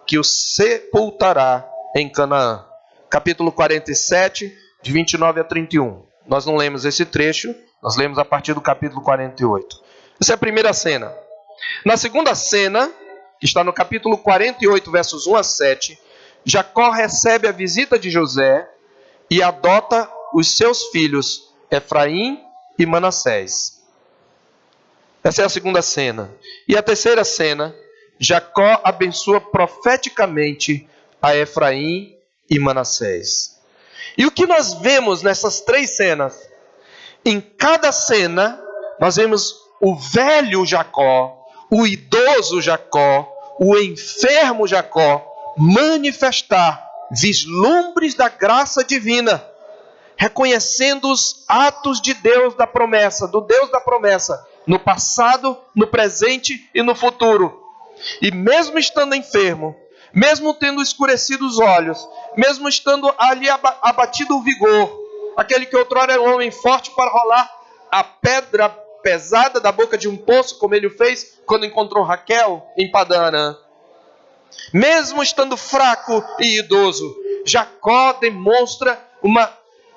que o sepultará em Canaã. Capítulo 47, de 29 a 31. Nós não lemos esse trecho, nós lemos a partir do capítulo 48. Essa é a primeira cena. Na segunda cena, que está no capítulo 48, versos 1 a 7, Jacó recebe a visita de José e adota os seus filhos, Efraim e Manassés. Essa é a segunda cena. E a terceira cena, Jacó abençoa profeticamente a Efraim e Manassés. E o que nós vemos nessas três cenas? Em cada cena, nós vemos o velho Jacó, o idoso Jacó, o enfermo Jacó manifestar vislumbres da graça divina, reconhecendo os atos de Deus da promessa, do Deus da promessa, no passado, no presente e no futuro. E mesmo estando enfermo, mesmo tendo escurecido os olhos, mesmo estando ali abatido o vigor, aquele que outrora era um homem forte para rolar a pedra pesada da boca de um poço, como ele fez quando encontrou Raquel em Padã Arã. Mesmo estando fraco e idoso, Jacó demonstra uma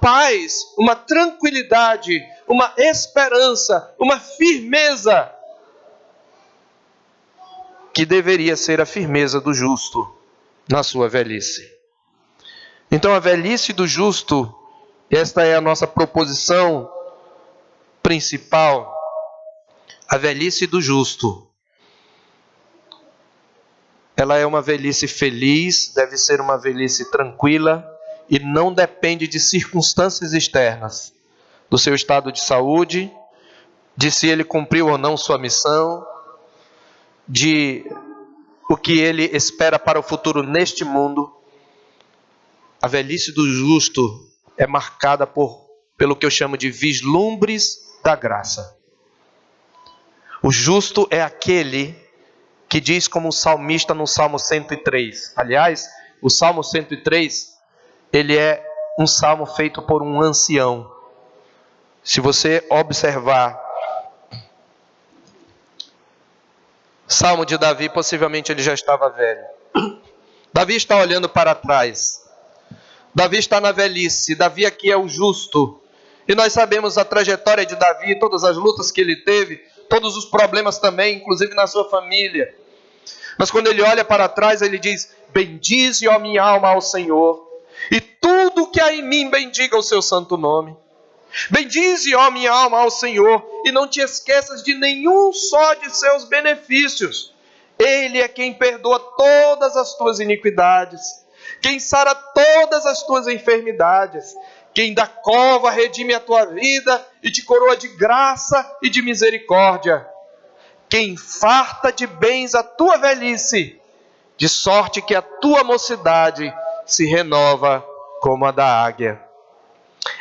paz, uma tranquilidade, uma esperança, uma firmeza, que deveria ser a firmeza do justo na sua velhice. Então, a velhice do justo, esta é a nossa proposição principal. A velhice do justo, ela é uma velhice feliz, deve ser uma velhice tranquila e não depende de circunstâncias externas, do seu estado de saúde, de se ele cumpriu ou não sua missão, de o que ele espera para o futuro neste mundo. A velhice do justo é marcada pelo que eu chamo de vislumbres da graça. O justo é aquele que diz como o salmista no Salmo 103. Aliás, o Salmo 103, ele é um salmo feito por um ancião. Se você observar Salmo de Davi, possivelmente ele já estava velho. Davi está olhando para trás. Davi está na velhice. Davi aqui é o justo. E nós sabemos a trajetória de Davi, todas as lutas que ele teve, todos os problemas também, inclusive na sua família. Mas quando ele olha para trás, ele diz: bendize, ó minha alma, ao Senhor, e tudo que há em mim bendiga o seu santo nome. Bendize, ó minha alma, ao Senhor, e não te esqueças de nenhum só de seus benefícios. Ele é quem perdoa todas as tuas iniquidades, quem sara todas as tuas enfermidades, quem da cova redime a tua vida e te coroa de graça e de misericórdia, quem farta de bens a tua velhice, de sorte que a tua mocidade se renova como a da águia.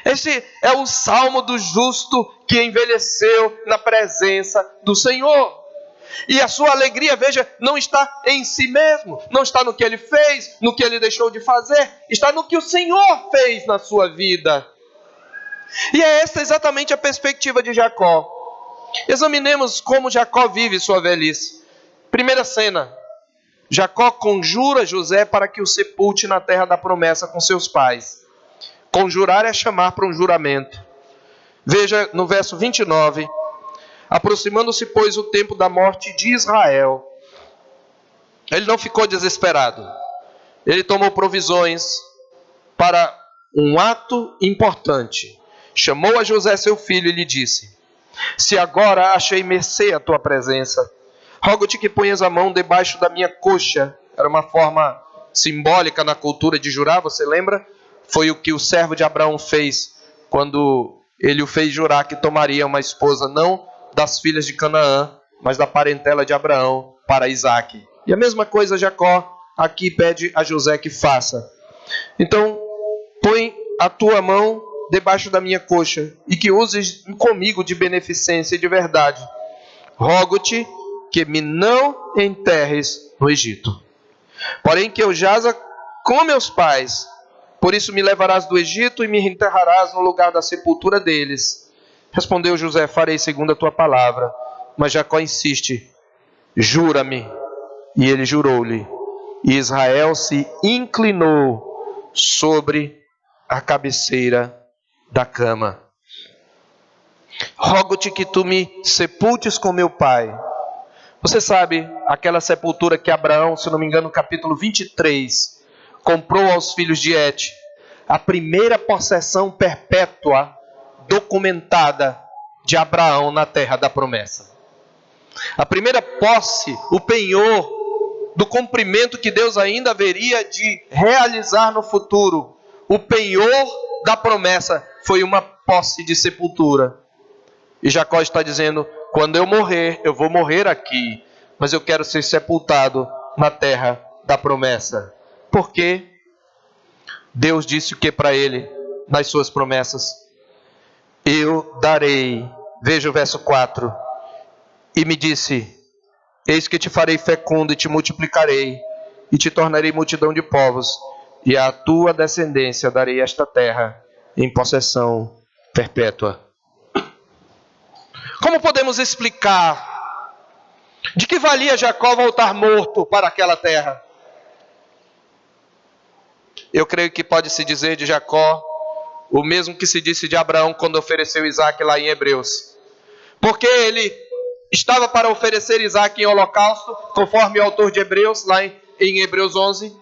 Este é o salmo do justo que envelheceu na presença do Senhor. E a sua alegria, veja, não está em si mesmo, não está no que ele fez, no que ele deixou de fazer, está no que o Senhor fez na sua vida. E é esta exatamente a perspectiva de Jacó. Examinemos como Jacó vive sua velhice. Primeira cena: Jacó conjura José para que o sepulte na terra da promessa com seus pais. Conjurar é chamar para um juramento. Veja no verso 29. Aproximando-se, pois, o tempo da morte de Israel. Ele não ficou desesperado. Ele tomou provisões para um ato importante. Chamou a José, seu filho, e lhe disse: se agora achei mercê à tua presença, rogo-te que ponhas a mão debaixo da minha coxa. Era uma forma simbólica na cultura de jurar, você lembra? Foi o que o servo de Abraão fez quando ele o fez jurar que tomaria uma esposa não das filhas de Canaã, mas da parentela de Abraão para Isaque. E a mesma coisa Jacó aqui pede a José que faça. Então, põe a tua mão debaixo da minha coxa e que uses comigo de beneficência e de verdade. Rogo-te que me não enterres no Egito, porém que eu jaza com meus pais. Por isso me levarás do Egito e me enterrarás no lugar da sepultura deles. Respondeu José: farei segundo a tua palavra. Mas Jacó insiste: jura-me. E ele jurou-lhe. E Israel se inclinou sobre a cabeceira da cama. Rogo-te que tu me sepultes com meu pai. Você sabe aquela sepultura que Abraão, se não me engano, no capítulo 23, comprou aos filhos de Et, a primeira possessão perpétua documentada de Abraão na terra da promessa. A primeira posse, o penhor do cumprimento que Deus ainda haveria de realizar no futuro, o penhor da promessa, foi uma posse de sepultura. E Jacó está dizendo: quando eu morrer, eu vou morrer aqui, mas eu quero ser sepultado na terra da promessa. Por quê? Deus disse o que para ele nas suas promessas? Eu darei, veja o verso 4, e me disse: eis que te farei fecundo e te multiplicarei, e te tornarei multidão de povos, e à tua descendência darei esta terra em possessão perpétua. Como podemos explicar de que valia Jacó voltar morto para aquela terra? Eu creio que pode-se dizer de Jacó o mesmo que se disse de Abraão quando ofereceu Isaac lá em Hebreus. Porque ele estava para oferecer Isaac em holocausto, conforme o autor de Hebreus, lá em Hebreus 11.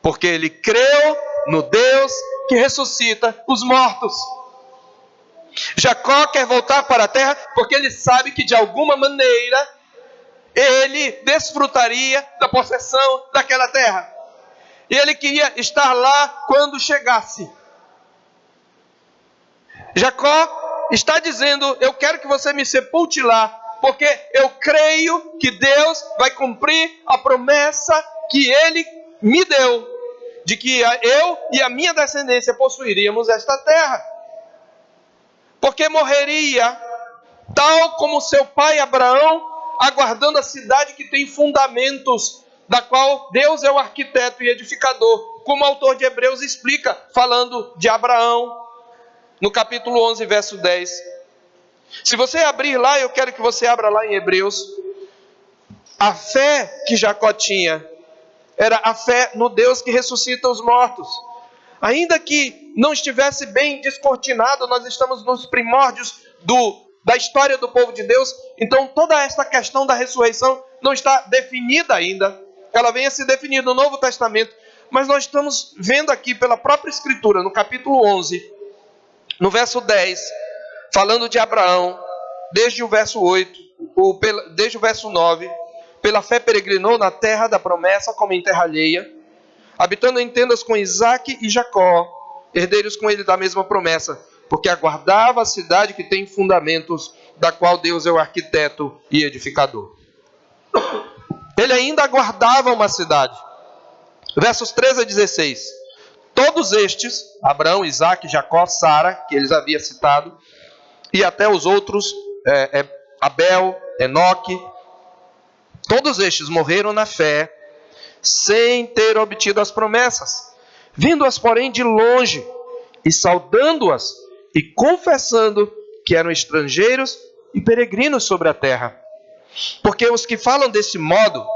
Porque ele creu no Deus que ressuscita os mortos. Jacó quer voltar para a terra porque ele sabe que de alguma maneira ele desfrutaria da possessão daquela terra. E ele queria estar lá quando chegasse. Jacó está dizendo: eu quero que você me sepulte lá, porque eu creio que Deus vai cumprir a promessa que ele me deu, de que eu e a minha descendência possuiríamos esta terra. Porque morreria, tal como seu pai Abraão, aguardando a cidade que tem fundamentos, da qual Deus é o arquiteto e edificador, como o autor de Hebreus explica, falando de Abraão, no capítulo 11, verso 10. Se você abrir lá, eu quero que você abra lá em Hebreus, a fé que Jacó tinha era a fé no Deus que ressuscita os mortos. Ainda que não estivesse bem descortinado, nós estamos nos primórdios da história do povo de Deus, então toda esta questão da ressurreição não está definida ainda. Ela vem a se definir no Novo Testamento, mas nós estamos vendo aqui pela própria Escritura, no capítulo 11, no verso 10, falando de Abraão, desde o verso 8, desde o verso 9, pela fé peregrinou na terra da promessa como em terra alheia, habitando em tendas com Isaque e Jacó, herdeiros com ele da mesma promessa, porque aguardava a cidade que tem fundamentos, da qual Deus é o arquiteto e edificador. Ele ainda aguardava uma cidade. Versos 13 a 16. Todos estes, Abraão, Isaque, Jacó, Sara, que eles haviam citado, e até os outros, Abel, Enoque, todos estes morreram na fé, sem ter obtido as promessas, vindo-as, porém, de longe, e saudando-as, e confessando que eram estrangeiros e peregrinos sobre a terra. Porque os que falam desse modo,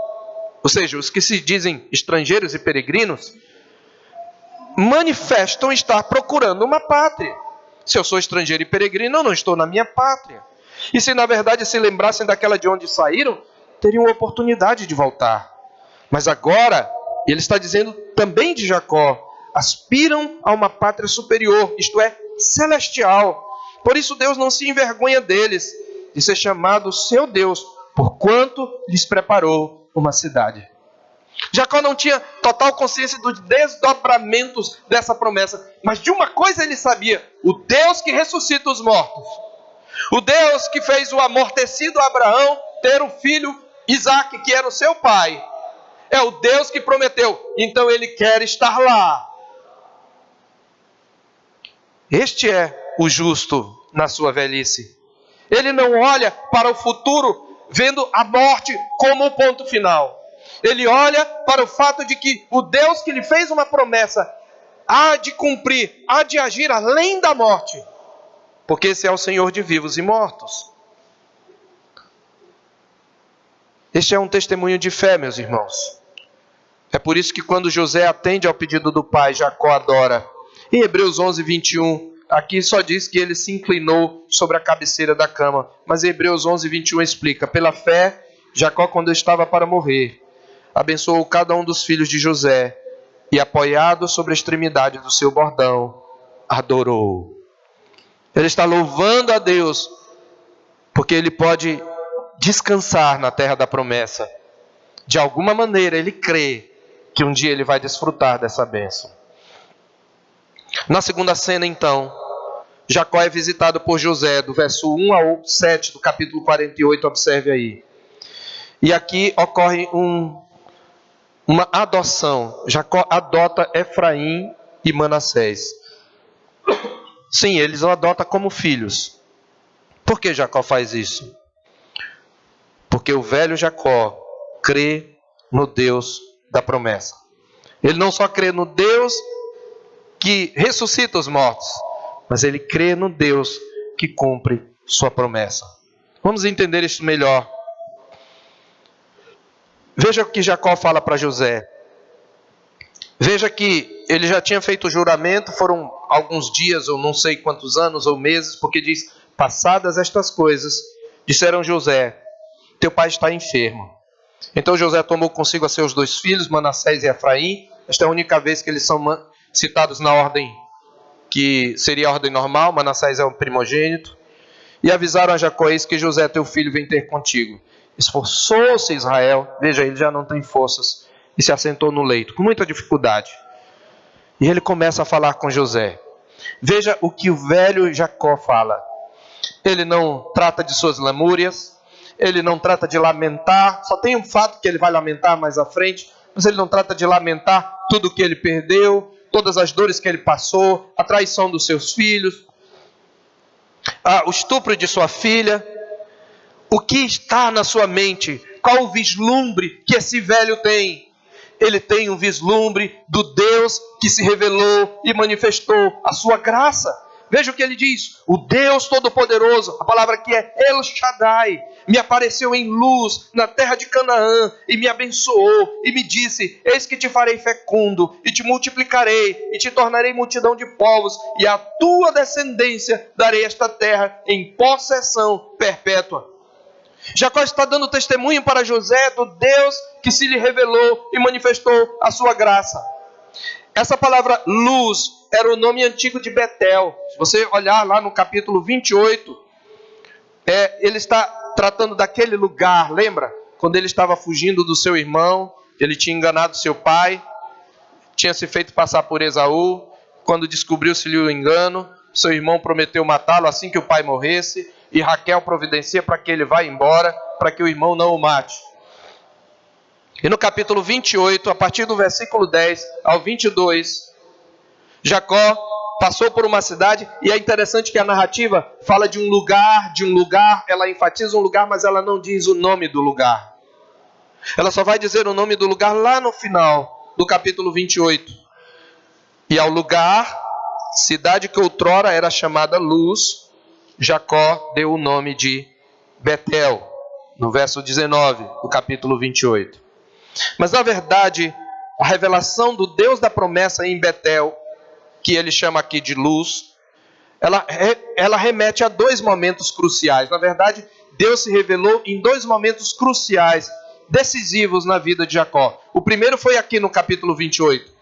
ou seja, os que se dizem estrangeiros e peregrinos, manifestam estar procurando uma pátria. Se eu sou estrangeiro e peregrino, eu não estou na minha pátria. E se na verdade se lembrassem daquela de onde saíram, teriam oportunidade de voltar. Mas agora, ele está dizendo também de Jacó, aspiram a uma pátria superior, isto é, celestial. Por isso Deus não se envergonha deles, de ser chamado seu Deus, porquanto lhes preparou uma cidade. Jacó não tinha total consciência dos desdobramentos dessa promessa, mas de uma coisa ele sabia: o Deus que ressuscita os mortos, o Deus que fez o amortecido Abraão ter o filho Isaque, que era o seu pai, é o Deus que prometeu, então ele quer estar lá. Este é o justo na sua velhice. Ele não olha para o futuro vendo a morte como o ponto final. Ele olha para o fato de que o Deus que lhe fez uma promessa há de cumprir, há de agir além da morte, porque esse é o Senhor de vivos e mortos. Este é um testemunho de fé, meus irmãos. É por isso que quando José atende ao pedido do pai, Jacó adora. Em Hebreus 11, 21, aqui só diz que ele se inclinou sobre a cabeceira da cama. Mas em Hebreus 11, 21 explica: pela fé, Jacó, quando estava para morrer, abençoou cada um dos filhos de José, e apoiado sobre a extremidade do seu bordão, adorou. Ele está louvando a Deus, porque ele pode descansar na terra da promessa. De alguma maneira ele crê que um dia ele vai desfrutar dessa bênção. Na segunda cena, então, Jacó é visitado por José, do verso 1 ao 7 do capítulo 48, observe aí. E aqui ocorre uma adoção. Jacó adota Efraim e Manassés. Sim, eles o adotam como filhos. Por que Jacó faz isso? Porque o velho Jacó crê no Deus da promessa. Ele não só crê no Deus que ressuscita os mortos, mas ele crê no Deus que cumpre sua promessa. Vamos entender isso melhor. Veja o que Jacó fala para José. Veja que ele já tinha feito o juramento, foram alguns dias, ou não sei quantos anos ou meses, porque diz, passadas estas coisas, disseram José, teu pai está enfermo. Então José tomou consigo a seus 2 filhos, Manassés e Efraim. Esta é a única vez que eles são citados na ordem que seria a ordem normal. Manassés é o primogênito. E avisaram a Jacó, eis que José teu filho vem ter contigo. Esforçou-se Israel, veja, ele já não tem forças, e se assentou no leito, com muita dificuldade. E ele começa a falar com José. Veja o que o velho Jacó fala. Ele não trata de suas lamúrias, ele não trata de lamentar, só tem um fato que ele vai lamentar mais à frente, mas ele não trata de lamentar tudo o que ele perdeu, todas as dores que ele passou, a traição dos seus filhos, o estupro de sua filha. O que está na sua mente? Qual o vislumbre que esse velho tem? Ele tem um vislumbre do Deus que se revelou e manifestou a sua graça. Veja o que ele diz. O Deus Todo-Poderoso, a palavra aqui é El Shaddai, me apareceu em luz na terra de Canaã e me abençoou e me disse, eis que te farei fecundo e te multiplicarei e te tornarei multidão de povos e à tua descendência darei esta terra em possessão perpétua. Jacó está dando testemunho para José do Deus que se lhe revelou e manifestou a sua graça. Essa palavra luz era o nome antigo de Betel. Se você olhar lá no capítulo 28, ele está tratando daquele lugar, lembra? Quando ele estava fugindo do seu irmão, ele tinha enganado seu pai, tinha se feito passar por Esaú. Quando descobriu-se-lhe o engano, seu irmão prometeu matá-lo assim que o pai morresse, e Raquel providencia para que ele vá embora, para que o irmão não o mate. E no capítulo 28, a partir do versículo 10 ao 22, Jacó passou por uma cidade, e é interessante que a narrativa fala de um lugar, ela enfatiza um lugar, mas ela não diz o nome do lugar. Ela só vai dizer o nome do lugar lá no final do capítulo 28. E ao lugar, cidade que outrora era chamada Luz, Jacó deu o nome de Betel, no verso 19 do capítulo 28. Mas na verdade, a revelação do Deus da promessa em Betel, que ele chama aqui de luz, ela remete a 2 momentos cruciais. Na verdade, Deus se revelou em 2 momentos cruciais, decisivos na vida de Jacó. O primeiro foi aqui no capítulo 28.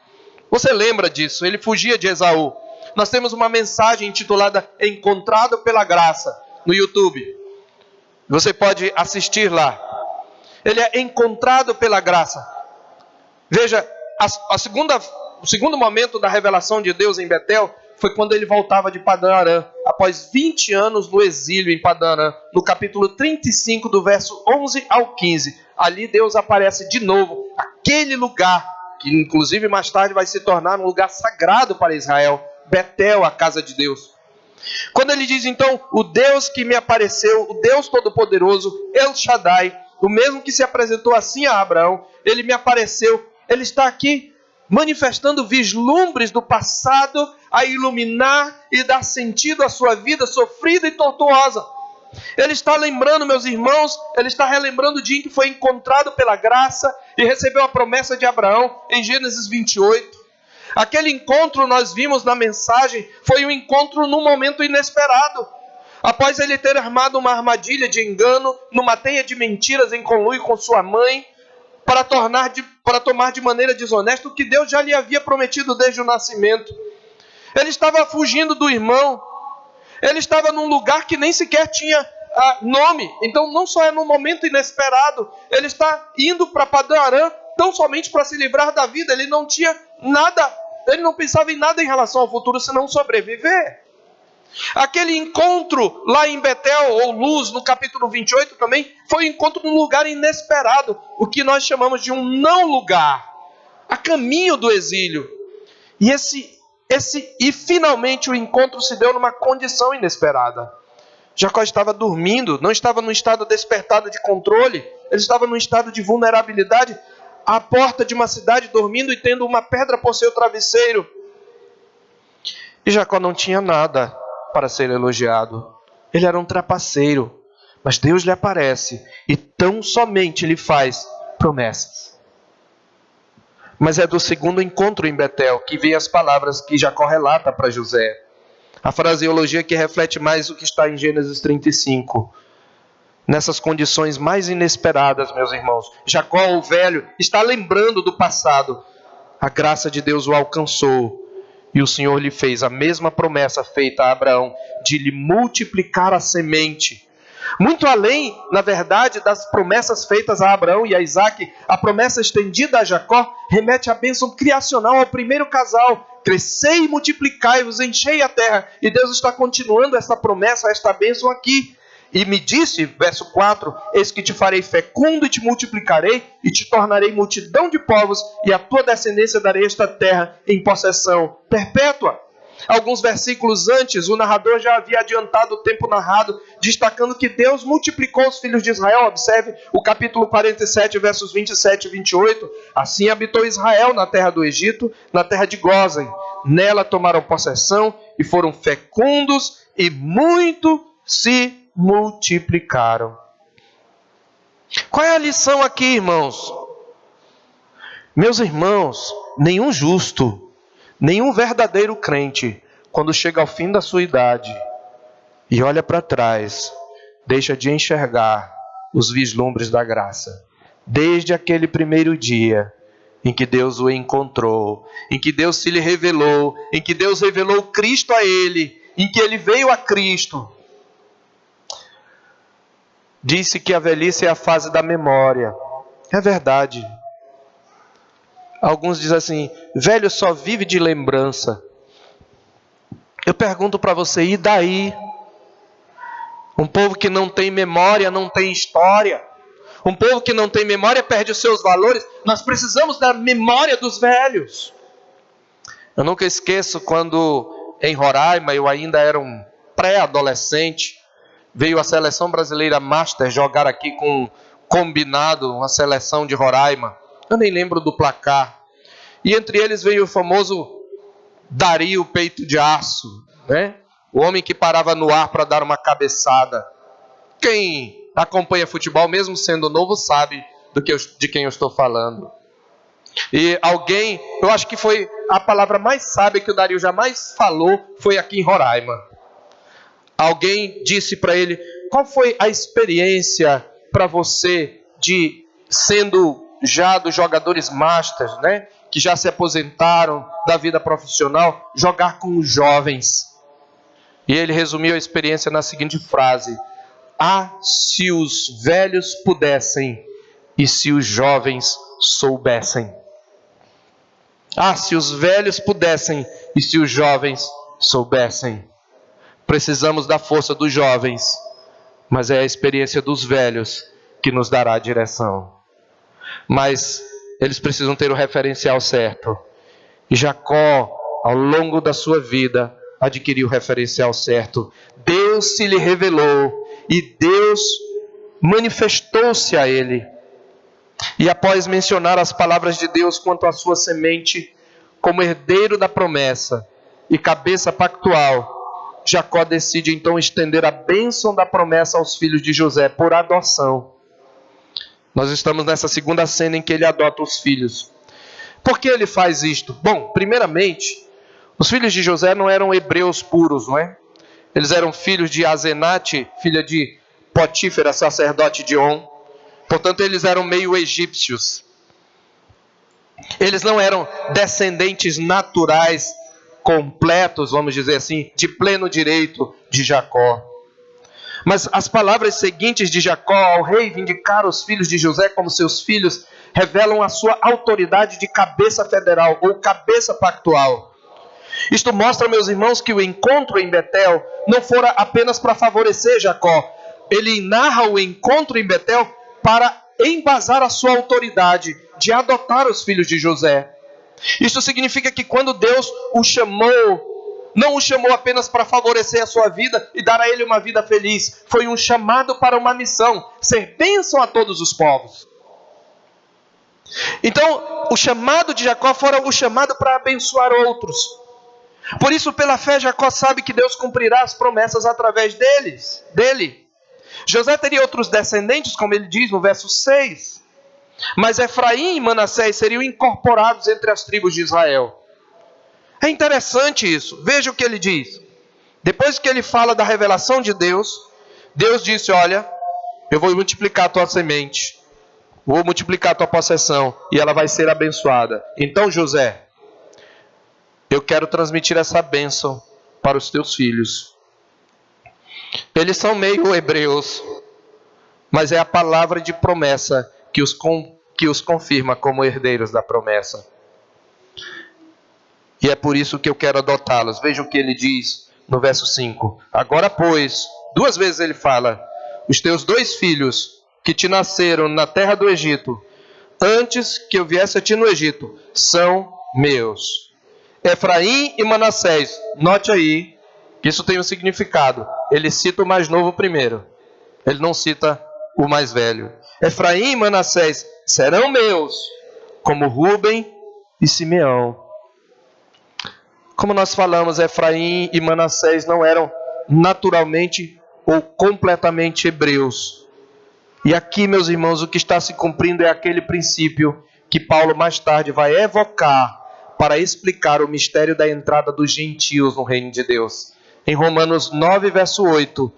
Você lembra disso? Ele fugia de Esaú. Nós temos uma mensagem intitulada Encontrado pela Graça no YouTube. Você pode assistir lá. Ele é encontrado pela graça. Veja, o segundo momento da revelação de Deus em Betel foi quando ele voltava de Padã Arã, após 20 anos no exílio em Padã Arã, no capítulo 35, do verso 11 ao 15. Ali Deus aparece de novo, aquele lugar, que inclusive mais tarde vai se tornar um lugar sagrado para Israel, Betel, a casa de Deus. Quando ele diz então, o Deus que me apareceu, o Deus Todo-Poderoso, El Shaddai, o mesmo que se apresentou assim a Abraão, ele me apareceu, ele está aqui manifestando vislumbres do passado a iluminar e dar sentido à sua vida sofrida e tortuosa. Ele está lembrando, meus irmãos, ele está relembrando o dia em que foi encontrado pela graça e recebeu a promessa de Abraão em Gênesis 28. Aquele encontro, nós vimos na mensagem, foi um encontro num momento inesperado. Após ele ter armado uma armadilha de engano, numa teia de mentiras em conluio com sua mãe, para tomar de maneira desonesta o que Deus já lhe havia prometido desde o nascimento. Ele estava fugindo do irmão. Ele estava num lugar que nem sequer tinha nome. Então não só é no momento inesperado, ele está indo para Padã Arã tão somente para se livrar da vida. Ele não tinha nada, ele não pensava em nada em relação ao futuro senão sobreviver. Aquele encontro lá em Betel, ou Luz, no capítulo 28 também, foi um encontro num lugar inesperado, o que nós chamamos de um não lugar, a caminho do exílio. E finalmente o encontro se deu numa condição inesperada. Jacó estava dormindo, não estava num estado despertado de controle, ele estava num estado de vulnerabilidade, à porta de uma cidade, dormindo e tendo uma pedra por seu travesseiro. E Jacó não tinha nada para ser elogiado. Ele era um trapaceiro, mas Deus lhe aparece e tão somente lhe faz promessas. Mas é do segundo encontro em Betel que vem as palavras que Jacó relata para José. A fraseologia que reflete mais o que está em Gênesis 35. Nessas condições mais inesperadas, meus irmãos, Jacó, o velho, está lembrando do passado. A graça de Deus o alcançou e o Senhor lhe fez a mesma promessa feita a Abraão, de lhe multiplicar a semente. Muito além, na verdade, das promessas feitas a Abraão e a Isaque, a promessa estendida a Jacó remete à bênção criacional ao primeiro casal. Crescei e multiplicai-vos, enchei a terra. E Deus está continuando esta promessa, esta bênção aqui. E me disse, verso 4, eis que te farei fecundo e te multiplicarei e te tornarei multidão de povos e a tua descendência darei esta terra em possessão perpétua. Alguns versículos antes, o narrador já havia adiantado o tempo narrado, destacando que Deus multiplicou os filhos de Israel. Observe o capítulo 47, versos 27 e 28. Assim habitou Israel na terra do Egito, na terra de Gósen. Nela tomaram possessão e foram fecundos e muito se multiplicaram. Qual é a lição aqui, irmãos? Meus irmãos, nenhum justo, nenhum verdadeiro crente, quando chega ao fim da sua idade e olha para trás, deixa de enxergar os vislumbres da graça. Desde aquele primeiro dia em que Deus o encontrou, em que Deus se lhe revelou, em que Deus revelou Cristo a ele, em que ele veio a Cristo. Disse que a velhice é a fase da memória. É verdade. Alguns dizem assim, velho só vive de lembrança. Eu pergunto para você, e daí? Um povo que não tem memória, não tem história. Um povo que não tem memória perde os seus valores. Nós precisamos da memória dos velhos. Eu nunca esqueço quando em Roraima, eu ainda era um pré-adolescente, veio a seleção brasileira Master jogar aqui com combinado, uma seleção de Roraima. Eu nem lembro do placar. E entre eles veio o famoso Dario Peito de Aço, né? O homem que parava no ar para dar uma cabeçada. Quem acompanha futebol, mesmo sendo novo, sabe de quem eu estou falando. E alguém, eu acho que foi a palavra mais sábia que o Dario jamais falou, foi aqui em Roraima. Alguém disse para ele, qual foi a experiência para você de, sendo já dos jogadores masters, né, que já se aposentaram da vida profissional, jogar com os jovens? E ele resumiu a experiência na seguinte frase, se os velhos pudessem e se os jovens soubessem. Se os velhos pudessem e se os jovens soubessem. Precisamos da força dos jovens, mas é a experiência dos velhos que nos dará a direção. Mas eles precisam ter o referencial certo. E Jacó, ao longo da sua vida, adquiriu o referencial certo. Deus se lhe revelou e Deus manifestou-se a ele. E após mencionar as palavras de Deus quanto à sua semente, como herdeiro da promessa e cabeça pactual, Jacó decide então estender a bênção da promessa aos filhos de José por adoção. Nós estamos nessa segunda cena em que ele adota os filhos. Por que ele faz isto? Bom, primeiramente, os filhos de José não eram hebreus puros, não é? Eles eram filhos de Azenate, filha de Potífera, sacerdote de On. Portanto, eles eram meio egípcios. Eles não eram descendentes naturais completos, vamos dizer assim, de pleno direito de Jacó. Mas as palavras seguintes de Jacó ao rei vindicar os filhos de José como seus filhos revelam a sua autoridade de cabeça federal ou cabeça pactual. Isto mostra, meus irmãos, que o encontro em Betel não fora apenas para favorecer Jacó. Ele narra o encontro em Betel para embasar a sua autoridade de adotar os filhos de José. Isso significa que quando Deus o chamou, não o chamou apenas para favorecer a sua vida e dar a ele uma vida feliz. Foi um chamado para uma missão, ser bênção a todos os povos. Então, o chamado de Jacó fora o chamado para abençoar outros. Por isso, pela fé, Jacó sabe que Deus cumprirá as promessas através dele. José teria outros descendentes, como ele diz no verso 6. Mas Efraim e Manassés seriam incorporados entre as tribos de Israel. É interessante isso. Veja o que ele diz. Depois que ele fala da revelação de Deus, Deus disse: olha, eu vou multiplicar a tua semente, vou multiplicar a tua possessão, e ela vai ser abençoada. Então, José, eu quero transmitir essa bênção para os teus filhos. Eles são meio hebreus, mas é a palavra de promessa que os confirma como herdeiros da promessa. E é por isso que eu quero adotá-los. Veja o que ele diz no verso 5. Agora, pois, 2 vezes ele fala: os teus 2 filhos que te nasceram na terra do Egito, antes que eu viesse a ti no Egito, são meus. Efraim e Manassés. Note aí que isso tem um significado. Ele cita o mais novo primeiro. Ele não cita o mais velho. Efraim e Manassés serão meus, como Rúben e Simeão. Como nós falamos, Efraim e Manassés não eram naturalmente ou completamente hebreus. E aqui, meus irmãos, o que está se cumprindo é aquele princípio que Paulo mais tarde vai evocar para explicar o mistério da entrada dos gentios no reino de Deus. Em Romanos 9, verso 8,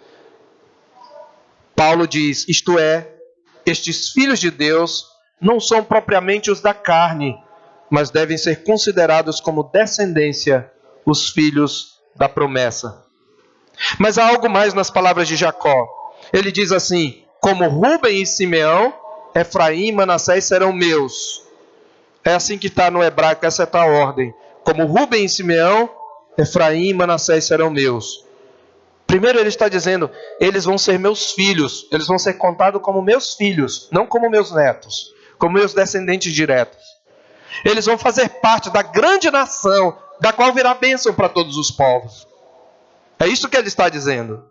Paulo diz: isto é, estes filhos de Deus não são propriamente os da carne, mas devem ser considerados como descendência os filhos da promessa. Mas há algo mais nas palavras de Jacó. Ele diz assim: como Rúben e Simeão, Efraim e Manassés serão meus. É assim que está no hebraico, essa é a ordem. Como Rúben e Simeão, Efraim e Manassés serão meus. Primeiro ele está dizendo: eles vão ser meus filhos. Eles vão ser contados como meus filhos, não como meus netos, como meus descendentes diretos. Eles vão fazer parte da grande nação, da qual virá bênção para todos os povos. É isso que ele está dizendo.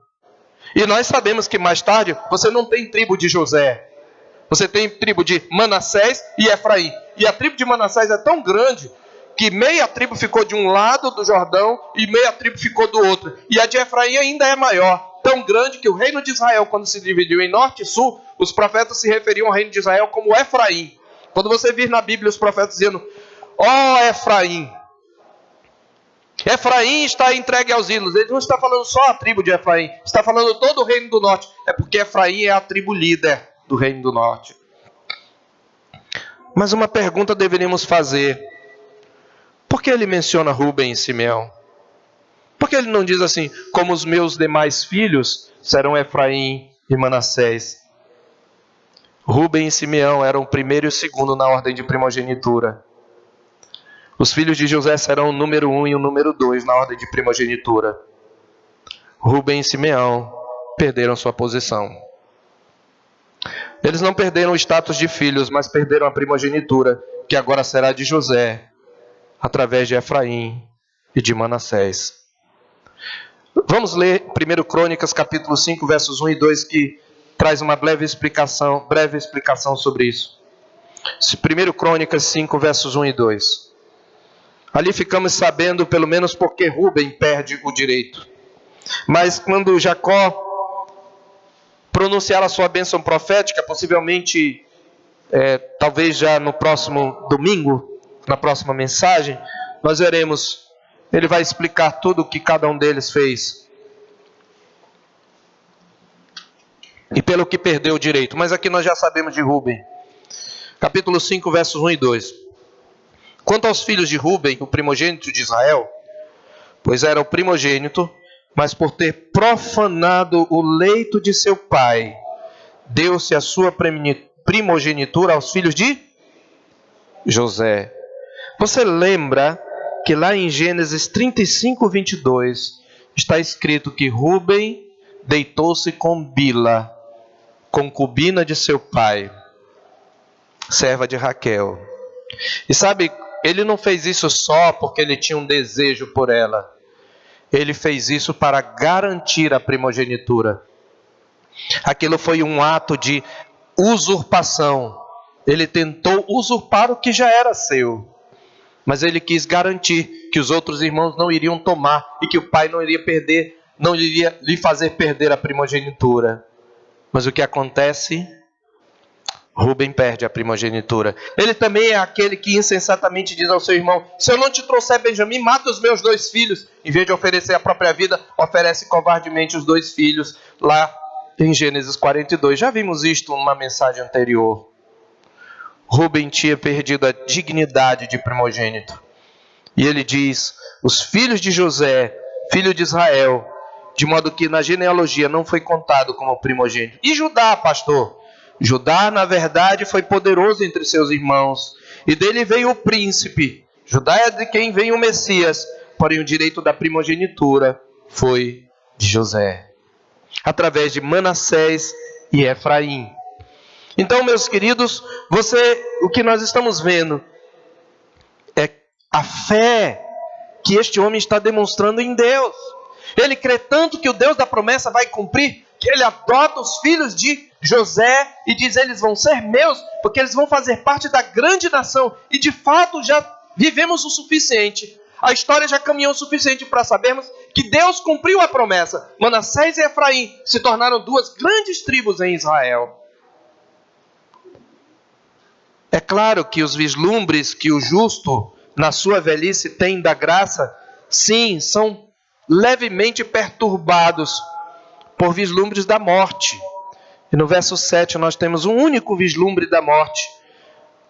E nós sabemos que mais tarde você não tem tribo de José. Você tem tribo de Manassés e Efraim. E a tribo de Manassés é tão grande que meia tribo ficou de um lado do Jordão e meia tribo ficou do outro. E a de Efraim ainda é maior. Tão grande que o reino de Israel, quando se dividiu em norte e sul, os profetas se referiam ao reino de Israel como Efraim. Quando você vir na Bíblia os profetas dizendo: ó Efraim, Efraim está entregue aos ídolos. Ele não está falando só a tribo de Efraim, está falando todo o reino do norte. É porque Efraim é a tribo líder do reino do norte. Mas uma pergunta deveríamos fazer: por que ele menciona Rúben e Simeão? Por que ele não diz assim: como os meus demais filhos serão Efraim e Manassés? Rúben e Simeão eram o primeiro e o segundo na ordem de primogenitura. Os filhos de José serão o número 1 e o número 2 na ordem de primogenitura. Rúben e Simeão perderam sua posição. Eles não perderam o status de filhos, mas perderam a primogenitura, que agora será de José, através de Efraim e de Manassés. Vamos ler 1 Crônicas, capítulo 5, versos 1 e 2, que traz uma breve explicação sobre isso. 1 Crônicas 5, versos 1 e 2. Ali ficamos sabendo, pelo menos, porque Rúben perde o direito. Mas quando Jacó pronunciar a sua bênção profética, possivelmente, talvez já no próximo domingo, na próxima mensagem, nós veremos, ele vai explicar tudo o que cada um deles fez. E pelo que perdeu o direito. Mas aqui nós já sabemos de Rúben. Capítulo 5, versos 1 e 2. Quanto aos filhos de Rúben, o primogênito de Israel, pois era o primogênito, mas por ter profanado o leito de seu pai, deu-se a sua primogenitura aos filhos de José. Você lembra que lá em Gênesis 35, 22, está escrito que Rúben deitou-se com Bila, concubina de seu pai, serva de Raquel. E sabe, ele não fez isso só porque ele tinha um desejo por ela. Ele fez isso para garantir a primogenitura. Aquilo foi um ato de usurpação. Ele tentou usurpar o que já era seu, mas ele quis garantir que os outros irmãos não iriam tomar e que o pai não iria lhe fazer perder a primogenitura. Mas o que acontece? Rúben perde a primogenitura. Ele também é aquele que insensatamente diz ao seu irmão: se eu não te trouxer Benjamim, mata os meus 2 filhos. Em vez de oferecer a própria vida, oferece covardemente os 2 filhos. Lá em Gênesis 42. Já vimos isto numa mensagem anterior. Rúben tinha perdido a dignidade de primogênito. E ele diz: os filhos de José, filho de Israel, de modo que na genealogia não foi contado como primogênito. E Judá, pastor? Judá, na verdade, foi poderoso entre seus irmãos, e dele veio o príncipe. Judá é de quem vem o Messias, porém o direito da primogenitura foi de José, através de Manassés e Efraim. Então, meus queridos, o que nós estamos vendo é a fé que este homem está demonstrando em Deus. Ele crê tanto que o Deus da promessa vai cumprir, que ele adota os filhos de José e diz: eles vão ser meus, porque eles vão fazer parte da grande nação. E de fato já vivemos o suficiente. A história já caminhou o suficiente para sabermos que Deus cumpriu a promessa. Manassés e Efraim se tornaram 2 grandes tribos em Israel. É claro que os vislumbres que o justo na sua velhice tem da graça, sim, são levemente perturbados por vislumbres da morte. E no verso 7 nós temos um único vislumbre da morte,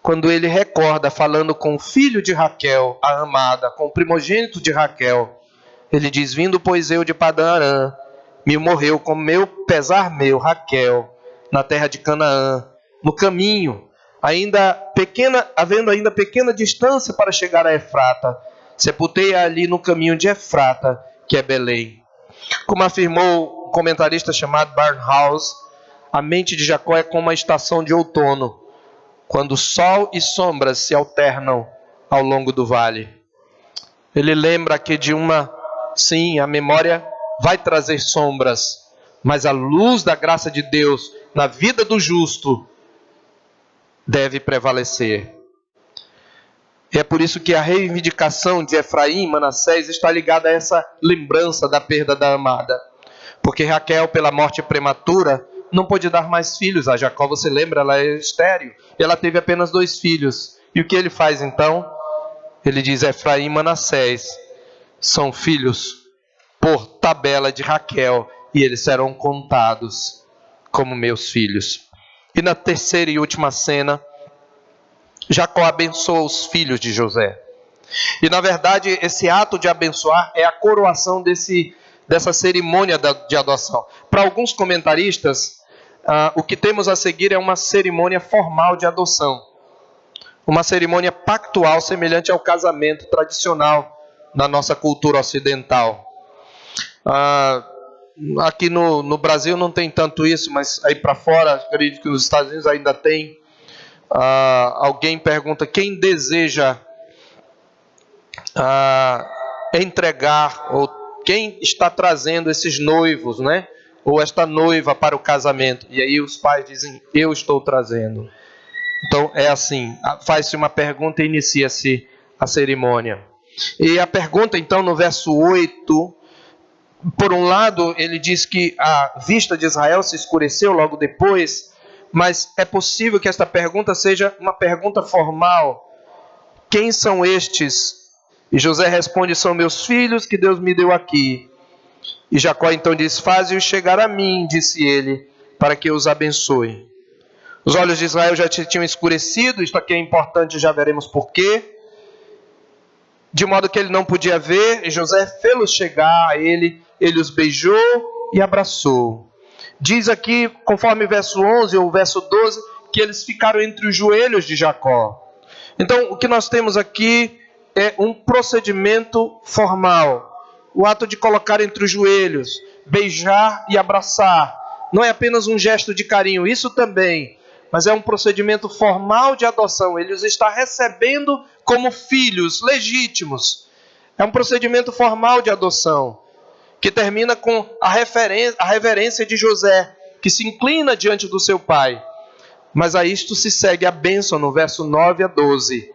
quando ele recorda, falando com o filho de Raquel, a amada, com o primogênito de Raquel. Ele diz: vindo, pois, eu de Padã Arã, me morreu com meu pesar meu, Raquel, na terra de Canaã, no caminho, havendo ainda pequena distância para chegar a Efrata, sepultei-a ali no caminho de Efrata, que é Belém. Como afirmou um comentarista chamado Barnhouse, a mente de Jacó é como a estação de outono, quando sol e sombras se alternam ao longo do vale. Ele lembra que sim, a memória vai trazer sombras, mas a luz da graça de Deus na vida do justo deve prevalecer. É por isso que a reivindicação de Efraim e Manassés está ligada a essa lembrança da perda da amada. Porque Raquel, pela morte prematura, não pôde dar mais filhos a Jacó. Você lembra, ela é estéril. Ela teve apenas 2 filhos. E o que ele faz então? Ele diz: Efraim e Manassés são filhos por tabela de Raquel, e eles serão contados como meus filhos. E na terceira e última cena, Jacó abençoa os filhos de José. E na verdade esse ato de abençoar é a coroação dessa cerimônia de adoção. Para alguns comentaristas, o que temos a seguir é uma cerimônia formal de adoção. Uma cerimônia pactual semelhante ao casamento tradicional na nossa cultura ocidental. Aqui no Brasil não tem tanto isso, mas aí para fora, acredito que nos Estados Unidos ainda tem. Alguém pergunta: quem deseja entregar, ou quem está trazendo esses noivos, né? Ou esta noiva para o casamento? E aí os pais dizem: eu estou trazendo. Então é assim, faz-se uma pergunta e inicia-se a cerimônia. E a pergunta então no verso 8, por um lado ele diz que a vista de Israel se escureceu logo depois, mas é possível que esta pergunta seja uma pergunta formal. Quem são estes? E José responde: são meus filhos que Deus me deu aqui. E Jacó então diz: faze-os chegar a mim, disse ele, para que eu os abençoe. Os olhos de Israel já tinham escurecido, isto aqui é importante, já veremos porquê. De modo que ele não podia ver, e José fê-los chegar a ele, ele os beijou e abraçou. Diz aqui, conforme verso 11 ou verso 12, que eles ficaram entre os joelhos de Jacó. Então, o que nós temos aqui é um procedimento formal. O ato de colocar entre os joelhos, beijar e abraçar. Não é apenas um gesto de carinho, isso também. Mas é um procedimento formal de adoção. Ele os está recebendo como filhos legítimos. É um procedimento formal de adoção, que termina com a reverência de José, que se inclina diante do seu pai. Mas a isto se segue a bênção no verso 9 a 12.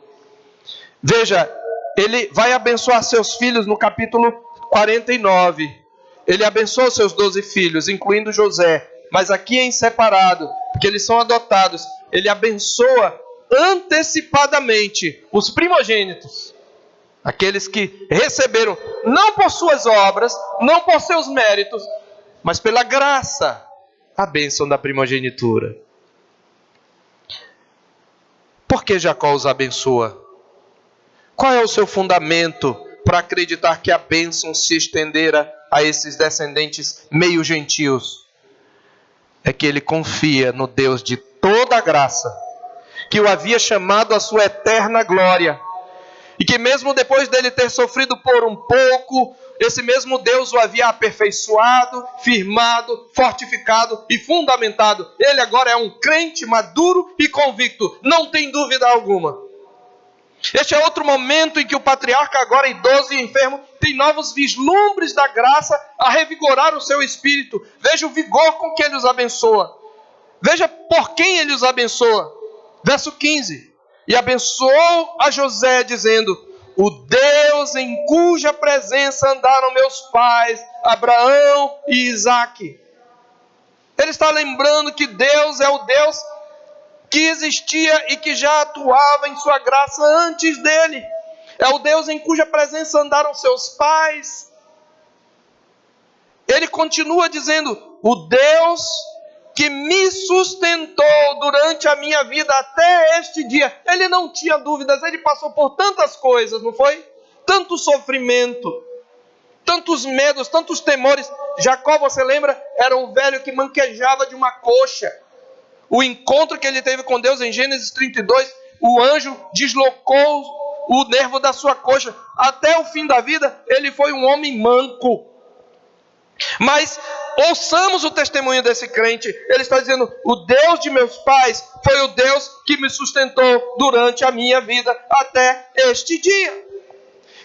Veja, ele vai abençoar seus filhos no capítulo 49. Ele abençoa seus 12 filhos, incluindo José. Mas aqui em separado, porque eles são adotados, ele abençoa antecipadamente os primogênitos. Aqueles que receberam, não por suas obras, não por seus méritos, mas pela graça, a bênção da primogenitura. Por que Jacó os abençoa? Qual é o seu fundamento para acreditar que a bênção se estendera a esses descendentes meio gentios? É que ele confia no Deus de toda a graça, que o havia chamado à sua eterna glória, e que mesmo depois dele ter sofrido por um pouco, esse mesmo Deus o havia aperfeiçoado, firmado, fortificado e fundamentado. Ele agora é um crente maduro e convicto, não tem dúvida alguma. Este é outro momento em que o patriarca, agora idoso e enfermo, tem novos vislumbres da graça a revigorar o seu espírito. Veja o vigor com que ele os abençoa. Veja por quem ele os abençoa. Verso 15. E abençoou a José, dizendo: o Deus em cuja presença andaram meus pais, Abraão e Isaque. Ele está lembrando que Deus é o Deus que existia e que já atuava em sua graça antes dele. É o Deus em cuja presença andaram seus pais. Ele continua dizendo: o Deus que me sustentou durante a minha vida até este dia. Ele não tinha dúvidas, ele passou por tantas coisas, não foi? Tanto sofrimento, tantos medos, tantos temores. Jacó, você lembra? Era um velho que manquejava de uma coxa. O encontro que ele teve com Deus em Gênesis 32, o anjo deslocou o nervo da sua coxa. Até o fim da vida, ele foi um homem manco. Mas ouçamos o testemunho desse crente. Ele está dizendo: o Deus de meus pais foi o Deus que me sustentou durante a minha vida até este dia.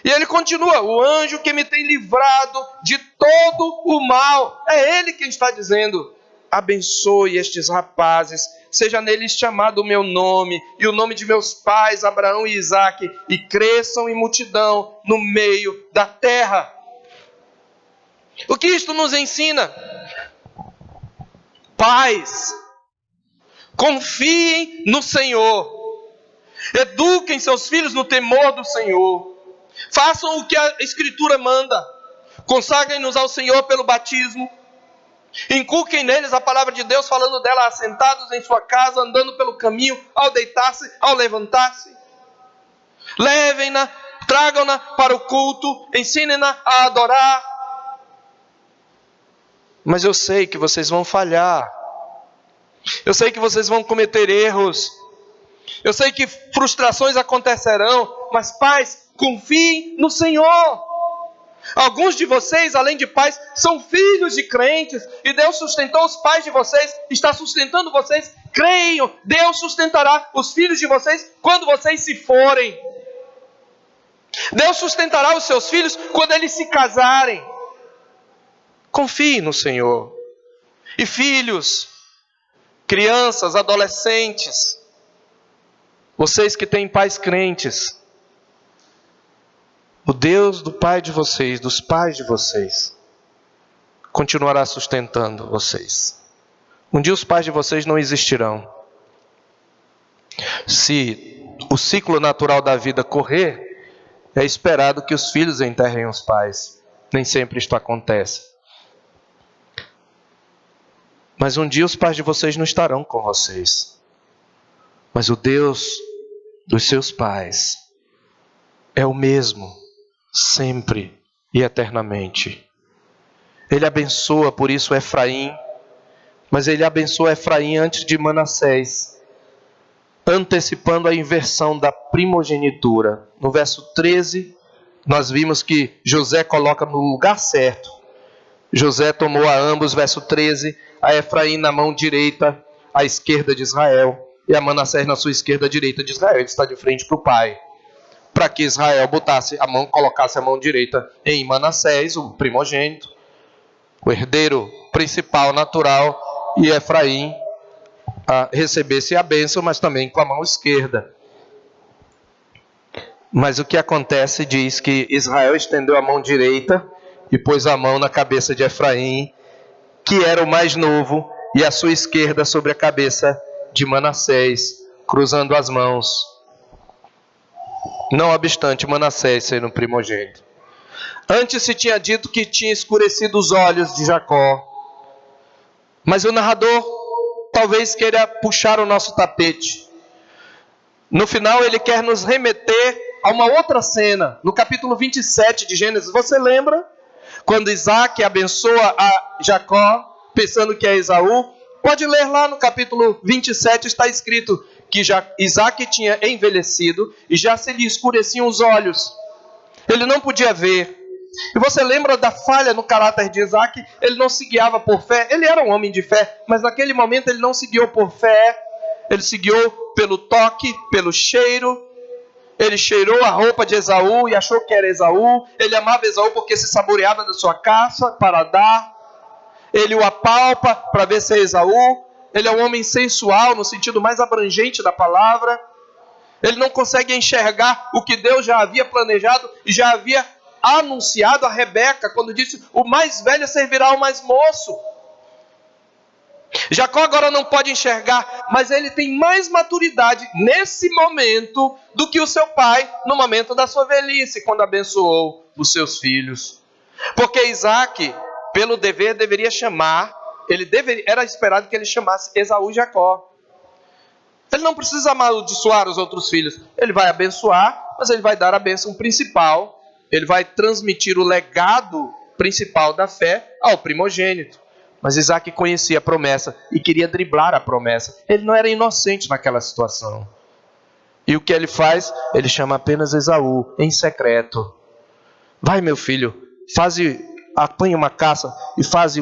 E ele continua: o anjo que me tem livrado de todo o mal. É ele quem está dizendo: abençoe estes rapazes, seja neles chamado o meu nome e o nome de meus pais, Abraão e Isaque, e cresçam em multidão no meio da terra. O que isto nos ensina? Pais, confiem no Senhor, eduquem seus filhos no temor do Senhor, façam o que a Escritura manda, consagrem-nos ao Senhor pelo batismo, inculquem neles a palavra de Deus, falando dela assentados em sua casa, andando pelo caminho, ao deitar-se, ao levantar-se. Levem-na, tragam-na para o culto, ensinem-na a adorar. Mas eu sei que vocês vão falhar. Eu sei que vocês vão cometer erros. Eu sei que frustrações acontecerão. Mas pais, confiem no Senhor. Alguns de vocês, além de pais, são filhos de crentes. E Deus sustentou os pais de vocês. Está sustentando vocês. Creiam, Deus sustentará os filhos de vocês quando vocês se forem. Deus sustentará os seus filhos quando eles se casarem. Confie no Senhor. E filhos, crianças, adolescentes, vocês que têm pais crentes, o Deus do pai de vocês, dos pais de vocês, continuará sustentando vocês. Um dia os pais de vocês não existirão. Se o ciclo natural da vida correr, é esperado que os filhos enterrem os pais. Nem sempre isto acontece. Mas um dia os pais de vocês não estarão com vocês. Mas o Deus dos seus pais é o mesmo, sempre e eternamente. Ele abençoa, por isso, Efraim. Mas ele abençoa Efraim antes de Manassés, antecipando a inversão da primogenitura. No verso 13, nós vimos que José coloca no lugar certo. José tomou a ambos, verso 13, a Efraim na mão direita, à esquerda de Israel, e a Manassés na sua esquerda, à direita de Israel. Ele está de frente para o pai, para que Israel colocasse a mão direita em Manassés, o primogênito, o herdeiro principal natural, e Efraim recebesse a bênção, mas também com a mão esquerda. Mas o que acontece diz que Israel estendeu a mão direita e pôs a mão na cabeça de Efraim, que era o mais novo, e a sua esquerda sobre a cabeça de Manassés, cruzando as mãos. Não obstante Manassés ser um primogênito. Antes se tinha dito que tinha escurecido os olhos de Jacó. Mas o narrador talvez queira puxar o nosso tapete. No final ele quer nos remeter a uma outra cena. No capítulo 27 de Gênesis, você lembra? Quando Isaac abençoa a Jacó, pensando que é Esaú. Pode ler lá no capítulo 27, está escrito que Isaac tinha envelhecido e já se lhe escureciam os olhos. Ele não podia ver. E você lembra da falha no caráter de Isaac? Ele não se guiava por fé. Ele era um homem de fé, mas naquele momento ele não se guiou por fé. Ele se guiou pelo toque, pelo cheiro. Ele cheirou a roupa de Esaú e achou que era Esaú. Ele amava Esaú porque se saboreava da sua caça para dar. Ele o apalpa para ver se é Esaú. Ele é um homem sensual no sentido mais abrangente da palavra. Ele não consegue enxergar o que Deus já havia planejado e já havia anunciado a Rebeca, quando disse: o mais velho servirá ao mais moço. Jacó agora não pode enxergar, mas ele tem mais maturidade nesse momento do que o seu pai no momento da sua velhice, quando abençoou os seus filhos. Porque Isaac, pelo dever, deveria chamar, era esperado que ele chamasse Esaú e Jacó. Ele não precisa amaldiçoar os outros filhos. Ele vai abençoar, mas ele vai dar a bênção principal. Ele vai transmitir o legado principal da fé ao primogênito. Mas Isaac conhecia a promessa e queria driblar a promessa. Ele não era inocente naquela situação. E o que ele faz? Ele chama apenas Esaú em secreto. Vai, meu filho, apanha uma caça e faz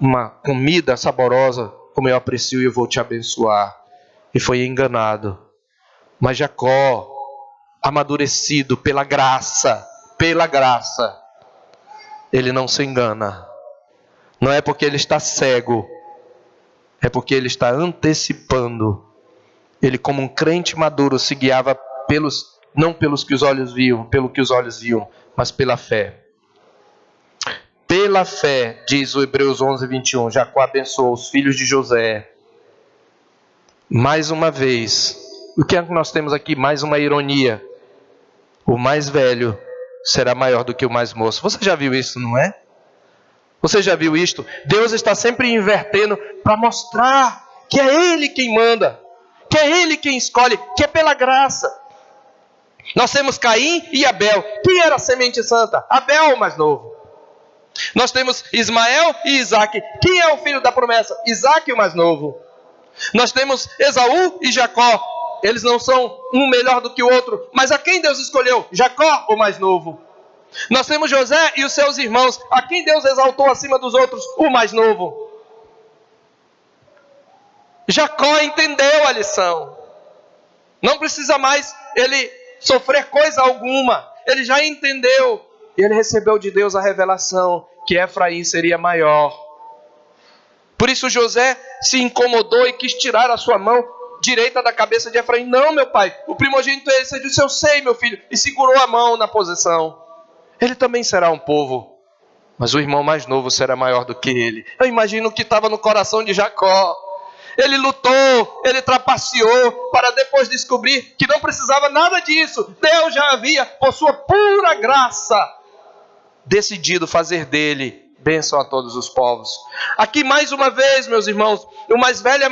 uma comida saborosa, como eu aprecio, e eu vou te abençoar. E foi enganado. Mas Jacó, amadurecido pela graça, ele não se engana. Não é porque ele está cego, é porque ele está antecipando. Ele, como um crente maduro, se guiava não pelos que os olhos viam, pelo que os olhos viam, mas pela fé. Pela fé, diz o Hebreus 11, 21, Jacó abençoou os filhos de José. Mais uma vez, o que é que nós temos aqui? Mais uma ironia. O mais velho será maior do que o mais moço. Você já viu isso, não é? Você já viu isto? Deus está sempre invertendo para mostrar que é Ele quem manda, que é Ele quem escolhe, que é pela graça. Nós temos Caim e Abel. Quem era a semente santa? Abel, o mais novo. Nós temos Ismael e Isaac. Quem é o filho da promessa? Isaac, o mais novo. Nós temos Esaú e Jacó. Eles não são um melhor do que o outro, mas a quem Deus escolheu? Jacó, o mais novo. Nós temos José e os seus irmãos. A quem Deus exaltou acima dos outros? O mais novo. Jacó entendeu a lição. Não precisa mais ele sofrer coisa alguma. Ele já entendeu. E ele recebeu de Deus a revelação que Efraim seria maior. Por isso José se incomodou e quis tirar a sua mão direita da cabeça de Efraim. Não, meu pai, o primogênito é esse. Ele disse: eu sei, meu filho. E segurou a mão na posição. Ele também será um povo, mas o irmão mais novo será maior do que ele. Eu imagino o que estava no coração de Jacó. Ele lutou, ele trapaceou, para depois descobrir que não precisava nada disso. Deus já havia, por sua pura graça, decidido fazer dele bênção a todos os povos. Aqui mais uma vez, meus irmãos, o mais velho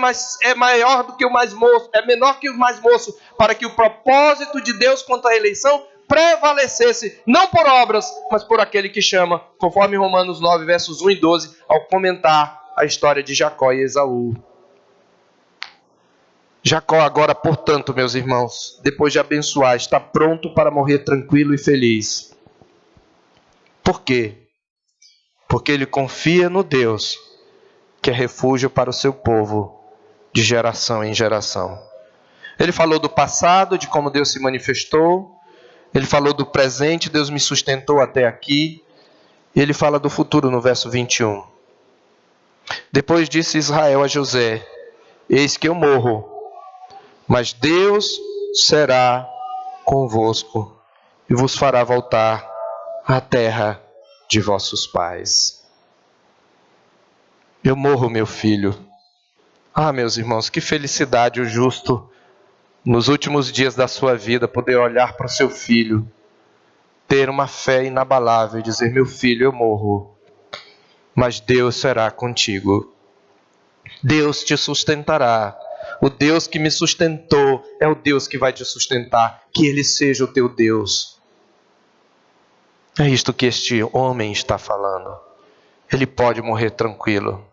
é maior do que o mais moço, é menor que o mais moço, para que o propósito de Deus quanto à eleição prevalecesse, não por obras, mas por aquele que chama, conforme Romanos 9, versos 1 e 12, ao comentar a história de Jacó e Esaú. Jacó agora, portanto, meus irmãos, depois de abençoar, está pronto para morrer tranquilo e feliz. Por quê? Porque ele confia no Deus, que é refúgio para o seu povo, de geração em geração. Ele falou do passado, de como Deus se manifestou. Ele falou do presente, Deus me sustentou até aqui. E ele fala do futuro no verso 21. Depois disse Israel a José: eis que eu morro, mas Deus será convosco e vos fará voltar à terra de vossos pais. Eu morro, meu filho. Ah, meus irmãos, que felicidade o justo, nos últimos dias da sua vida, poder olhar para o seu filho, ter uma fé inabalável e dizer: meu filho, eu morro, mas Deus será contigo. Deus te sustentará. O Deus que me sustentou é o Deus que vai te sustentar. Que Ele seja o teu Deus. É isto que este homem está falando. Ele pode morrer tranquilo.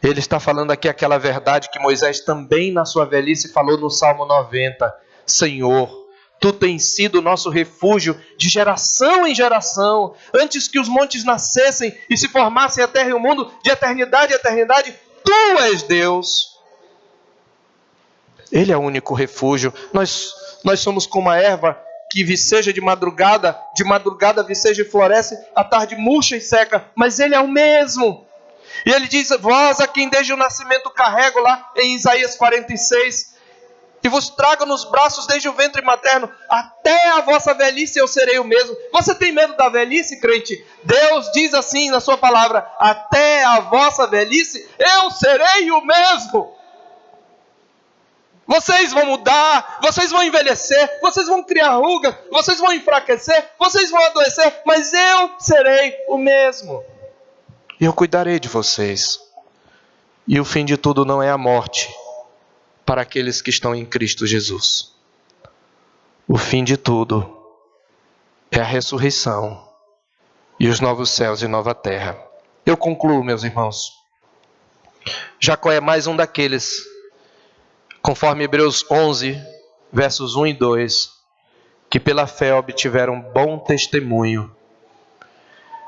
Ele está falando aqui aquela verdade que Moisés também na sua velhice falou no Salmo 90. Senhor, Tu tens sido o nosso refúgio de geração em geração. Antes que os montes nascessem e se formassem a terra e o mundo, de eternidade em eternidade, Tu és Deus. Ele é o único refúgio. Nós somos como a erva que viceja de madrugada viceja e floresce, à tarde murcha e seca, mas Ele é o mesmo. E Ele diz: vós a quem desde o nascimento carrego, lá em Isaías 46, e vos trago nos braços desde o ventre materno, até a vossa velhice eu serei o mesmo. Você tem medo da velhice, crente? Deus diz assim na sua palavra: até a vossa velhice eu serei o mesmo. Vocês vão mudar, vocês vão envelhecer, vocês vão criar rugas, vocês vão enfraquecer, vocês vão adoecer, mas eu serei o mesmo. E eu cuidarei de vocês. E o fim de tudo não é a morte para aqueles que estão em Cristo Jesus. O fim de tudo é a ressurreição e os novos céus e nova terra. Eu concluo, meus irmãos. Jacó é mais um daqueles, conforme Hebreus 11, versos 1 e 2, que pela fé obtiveram bom testemunho.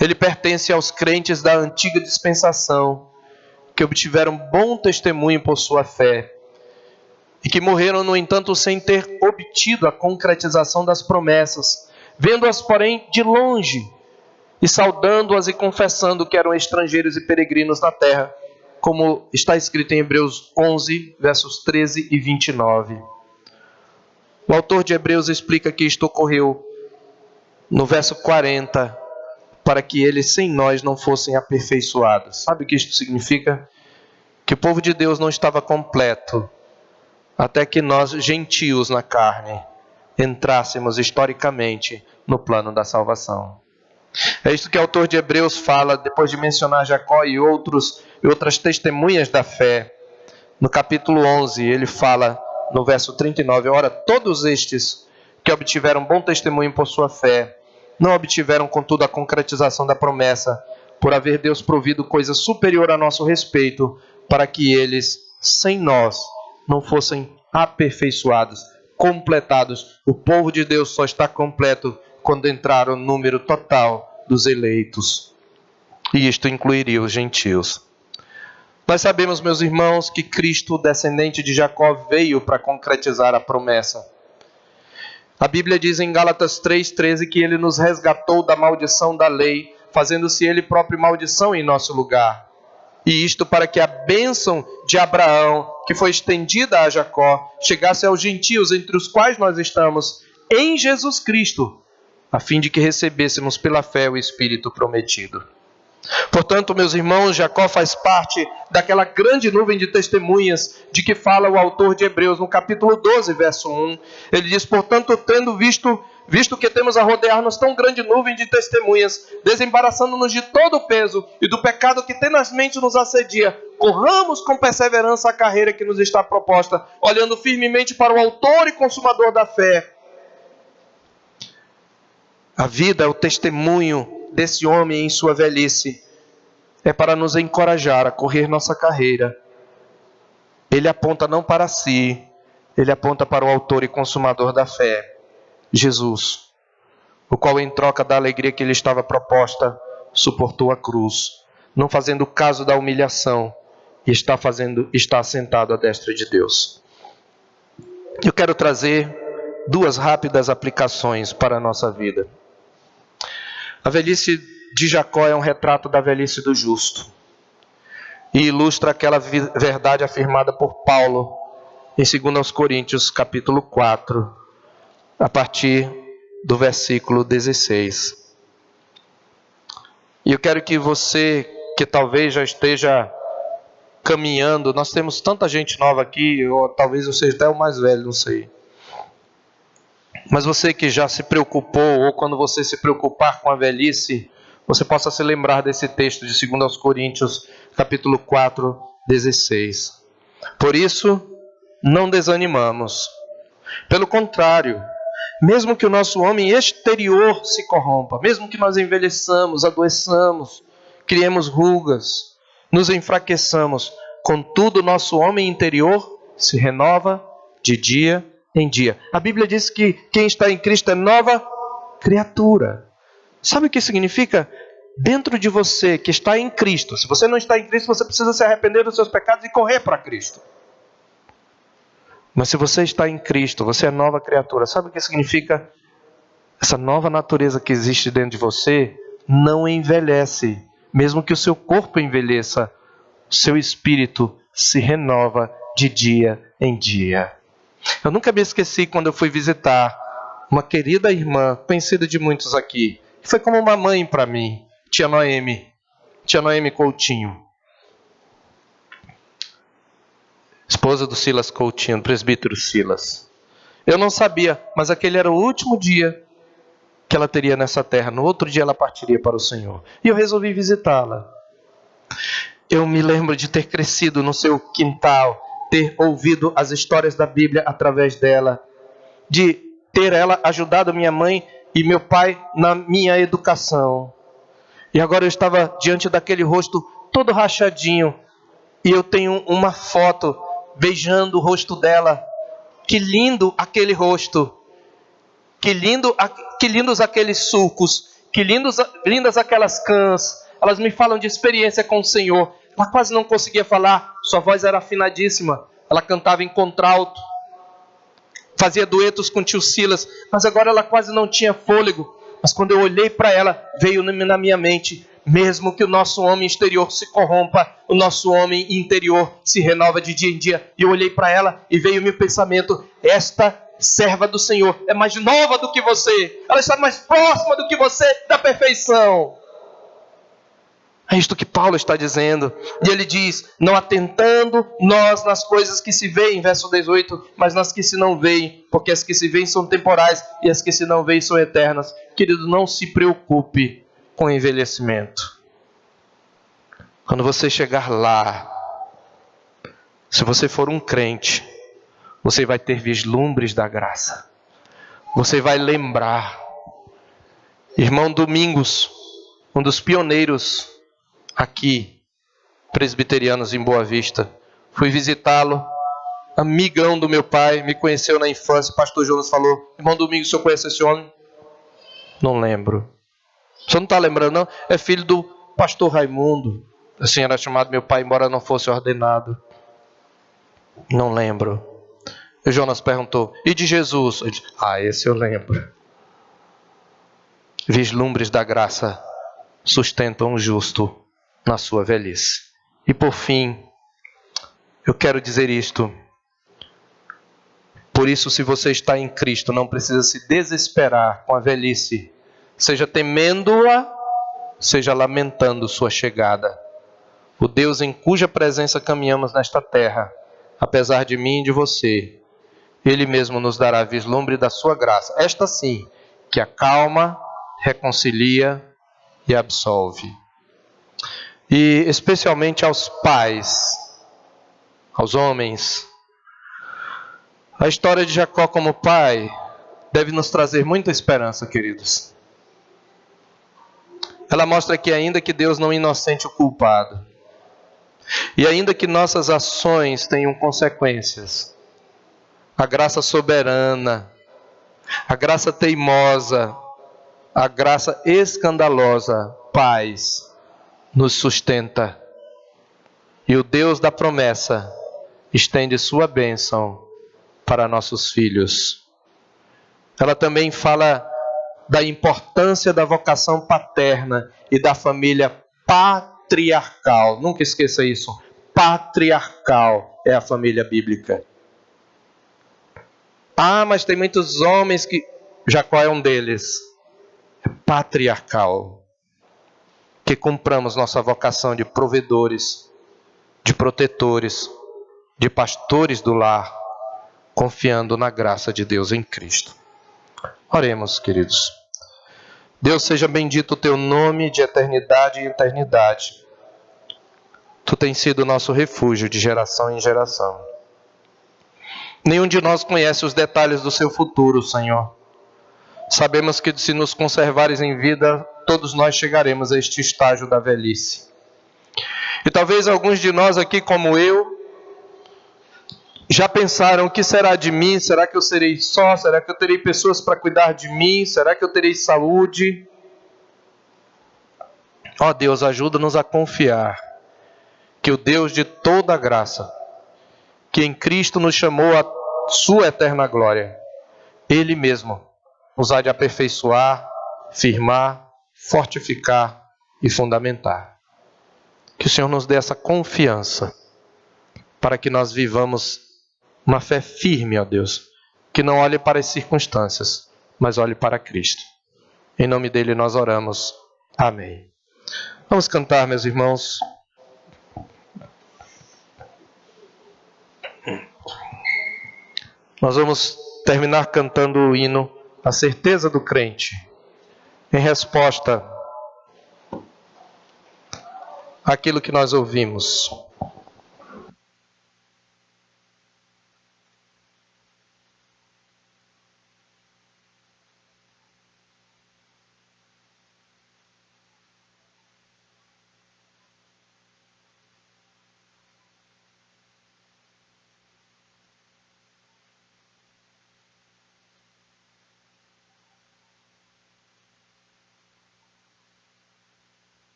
Ele pertence aos crentes da antiga dispensação, que obtiveram bom testemunho por sua fé, e que morreram, no entanto, sem ter obtido a concretização das promessas, vendo-as, porém, de longe, e saudando-as e confessando que eram estrangeiros e peregrinos na terra, como está escrito em Hebreus 11, versos 13 e 29. O autor de Hebreus explica que isto ocorreu no verso 40, para que eles sem nós não fossem aperfeiçoados. Sabe o que isto significa? Que o povo de Deus não estava completo, até que nós, gentios na carne, entrássemos historicamente no plano da salvação. É isto que o autor de Hebreus fala, depois de mencionar Jacó e outras testemunhas da fé. No capítulo 11, ele fala, no verso 39, ora, todos estes que obtiveram bom testemunho por sua fé, não obtiveram, contudo, a concretização da promessa, por haver Deus provido coisa superior a nosso respeito, para que eles, sem nós, não fossem aperfeiçoados, completados. O povo de Deus só está completo quando entrar o número total dos eleitos. E isto incluiria os gentios. Nós sabemos, meus irmãos, que Cristo, descendente de Jacó, veio para concretizar a promessa. A Bíblia diz em Gálatas 3,13 que Ele nos resgatou da maldição da lei, fazendo-se Ele próprio maldição em nosso lugar. E isto para que a bênção de Abraão, que foi estendida a Jacó, chegasse aos gentios, entre os quais nós estamos, em Jesus Cristo, a fim de que recebêssemos pela fé o Espírito prometido. Portanto, meus irmãos, Jacó faz parte daquela grande nuvem de testemunhas de que fala o autor de Hebreus no capítulo 12, verso 1. Ele diz: portanto, tendo visto que temos a rodear-nos tão grande nuvem de testemunhas, desembaraçando-nos de todo o peso e do pecado que tenazmente nos assedia, corramos com perseverança a carreira que nos está proposta, olhando firmemente para o autor e consumador da fé. A vida, o testemunho desse homem em sua velhice, é para nos encorajar a correr nossa carreira. Ele aponta não para si, ele aponta para o autor e consumador da fé, Jesus, o qual, em troca da alegria que lhe estava proposta, suportou a cruz, não fazendo caso da humilhação, e está sentado à destra de Deus. Eu quero trazer 2 rápidas aplicações para a nossa vida. A velhice de Jacó é um retrato da velhice do justo, e ilustra aquela verdade afirmada por Paulo em 2 Coríntios capítulo 4, a partir do versículo 16. E eu quero que você, que talvez já esteja caminhando, nós temos tanta gente nova aqui, ou talvez eu seja até o mais velho, não sei. Mas você que já se preocupou, ou quando você se preocupar com a velhice, você possa se lembrar desse texto de 2 Coríntios, capítulo 4, 16. Por isso, não desanimamos. Pelo contrário, mesmo que o nosso homem exterior se corrompa, mesmo que nós envelheçamos, adoeçamos, criemos rugas, nos enfraqueçamos, contudo, o nosso homem interior se renova de dia em dia. A Bíblia diz que quem está em Cristo é nova criatura. Sabe o que significa? Dentro de você que está em Cristo, se você não está em Cristo, você precisa se arrepender dos seus pecados e correr para Cristo. Mas se você está em Cristo, você é nova criatura. Sabe o que significa? Essa nova natureza que existe dentro de você não envelhece. Mesmo que o seu corpo envelheça, o seu espírito se renova de dia em dia. Eu nunca me esqueci quando eu fui visitar uma querida irmã, conhecida de muitos aqui. Foi como uma mãe para mim, tia Noemi Coutinho. Esposa do Silas Coutinho, presbítero Silas. Eu não sabia, mas aquele era o último dia que ela teria nessa terra. No outro dia ela partiria para o Senhor. E eu resolvi visitá-la. Eu me lembro de ter crescido no seu quintal, ter ouvido as histórias da Bíblia através dela, de ter ela ajudado minha mãe e meu pai na minha educação. E agora eu estava diante daquele rosto todo rachadinho, e eu tenho uma foto beijando o rosto dela. Que lindo aquele rosto! Que lindos aqueles sulcos! Que lindas aquelas cãs! Elas me falam de experiência com o Senhor. Ela quase não conseguia falar, sua voz era afinadíssima. Ela cantava em contralto, fazia duetos com tio Silas, mas agora ela quase não tinha fôlego. Mas quando eu olhei para ela, veio na minha mente: mesmo que o nosso homem exterior se corrompa, o nosso homem interior se renova de dia em dia. E eu olhei para ela e veio o meu pensamento: esta serva do Senhor é mais nova do que você, ela está mais próxima do que você da perfeição. É isto que Paulo está dizendo. E ele diz: não atentando nós nas coisas que se veem, verso 18, mas nas que se não veem, porque as que se veem são temporais e as que se não veem são eternas. Querido, não se preocupe com o envelhecimento. Quando você chegar lá, se você for um crente, você vai ter vislumbres da graça. Você vai lembrar. Irmão Domingos, um dos pioneiros aqui, presbiterianos em Boa Vista. Fui visitá-lo, amigão do meu pai, me conheceu na infância. Pastor Jonas falou: irmão Domingos, o senhor conhece esse homem? Não lembro. O senhor não está lembrando, não? É filho do pastor Raimundo. Assim era chamado meu pai, embora não fosse ordenado. Não lembro. E Jonas perguntou: e de Jesus? Ele disse: esse eu lembro. Vislumbres da graça sustentam o justo na sua velhice. E por fim, eu quero dizer isto. Por isso, se você está em Cristo, não precisa se desesperar com a velhice, seja temendo-a, seja lamentando sua chegada. O Deus em cuja presença caminhamos nesta terra, apesar de mim e de você, Ele mesmo nos dará vislumbre da sua graça, esta sim, que acalma, reconcilia e absolve. E especialmente aos pais, aos homens, a história de Jacó como pai deve nos trazer muita esperança, queridos. Ela mostra que ainda que Deus não inocente o culpado, e ainda que nossas ações tenham consequências, a graça soberana, a graça teimosa, a graça escandalosa, paz, nos sustenta. E o Deus da promessa estende sua bênção para nossos filhos. Ela também fala da importância da vocação paterna e da família patriarcal. Nunca esqueça isso. Patriarcal é a família bíblica. Ah, mas tem muitos homens que... Jacó é um deles. É patriarcal. Que cumpramos nossa vocação de provedores, de protetores, de pastores do lar, confiando na graça de Deus em Cristo. Oremos, queridos. Deus, seja bendito o teu nome de eternidade em eternidade. Tu tens sido o nosso refúgio de geração em geração. Nenhum de nós conhece os detalhes do seu futuro, Senhor. Sabemos que se nos conservares em vida, todos nós chegaremos a este estágio da velhice. E talvez alguns de nós aqui, como eu, já pensaram: o que será de mim? Será que eu serei só? Será que eu terei pessoas para cuidar de mim? Será que eu terei saúde? Ó Deus, ajuda-nos a confiar que o Deus de toda graça, que em Cristo nos chamou à sua eterna glória, Ele mesmo nos há de aperfeiçoar, firmar, fortificar e fundamentar. Que o Senhor nos dê essa confiança para que nós vivamos uma fé firme, ó Deus, que não olhe para as circunstâncias, mas olhe para Cristo. Em nome dele nós oramos. Amém. Vamos cantar, meus irmãos. Nós vamos terminar cantando o hino A Certeza do Crente, em resposta àquilo que nós ouvimos.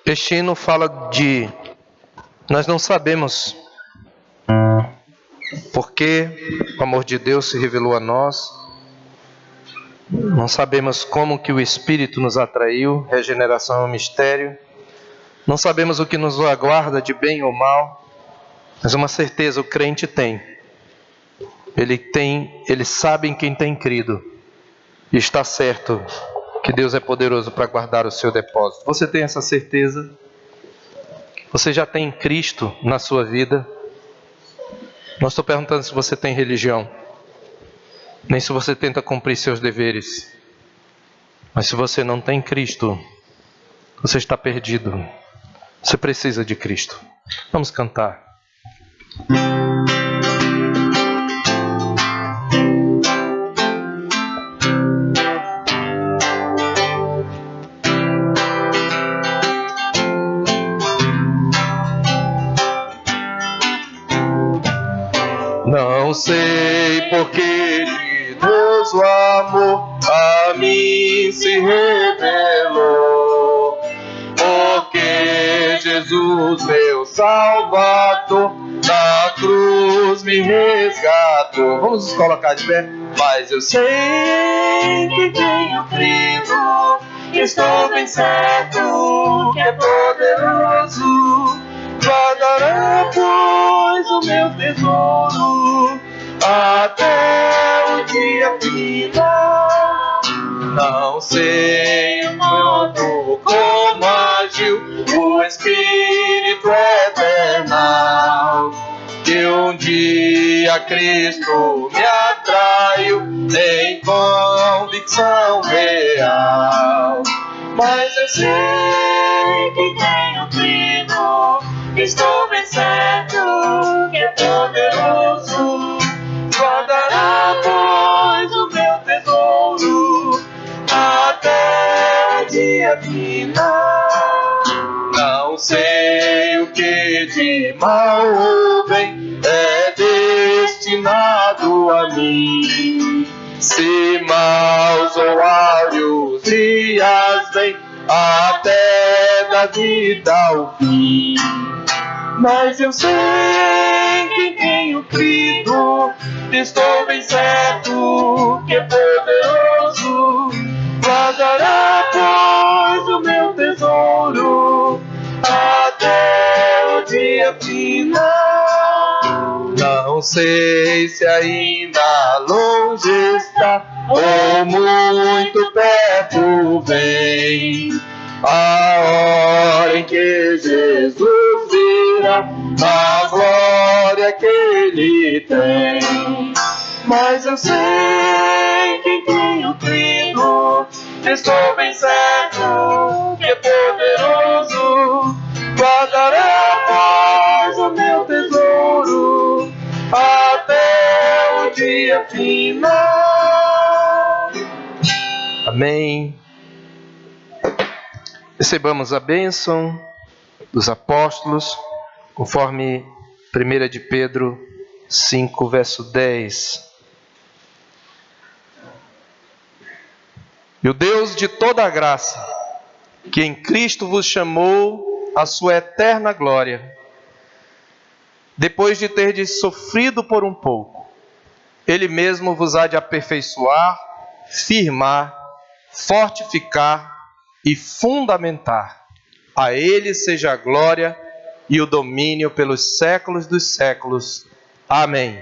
Este hino fala de... Nós não sabemos porque o amor de Deus se revelou a nós. Não sabemos como que o Espírito nos atraiu. Regeneração é um mistério. Não sabemos o que nos aguarda de bem ou mal. Mas uma certeza o crente tem. Ele sabe em quem tem crido. E está certo que Deus é poderoso para guardar o seu depósito. Você tem essa certeza? Você já tem Cristo na sua vida? Não estou perguntando se você tem religião, nem se você tenta cumprir seus deveres. Mas se você não tem Cristo, você está perdido. Você precisa de Cristo. Vamos cantar. Não sei porque de Deus o amor a mim se revelou, porque Jesus, meu Salvador, na cruz me resgatou. Vamos nos colocar de pé. Mas eu sei que tenho crido, estou bem certo que é poderoso. Guardará, pois, o meu tesouro até o dia final. Não sei o modo como agiu o Espírito eternal, que um dia Cristo me atraiu em convicção real. Mas eu sei que tenho crido, estou bem certo que é poderoso. Guardará, pois, o meu tesouro até o dia final. Não sei o que de mal ou bem é destinado a mim. Se maus ou áureos dias vêm até da vida ao fim. Mas eu sei que tenho crido, estou bem certo que é poderoso. Guardará, pois, o meu tesouro até o dia final. Não sei se ainda longe está ou muito perto vem a hora em que Jesus virá na glória que Ele tem. Mas eu sei que tenho crido, estou bem certo que é poderoso. Guardará, pois, o meu tesouro até o dia final. Amém. Recebamos a bênção dos apóstolos, conforme 1 de Pedro 5, verso 10. E o Deus de toda a graça, que em Cristo vos chamou à sua eterna glória, depois de terdes sofrido por um pouco, Ele mesmo vos há de aperfeiçoar, firmar, fortificar e fundamentar. A Ele seja a glória e o domínio pelos séculos dos séculos. Amém.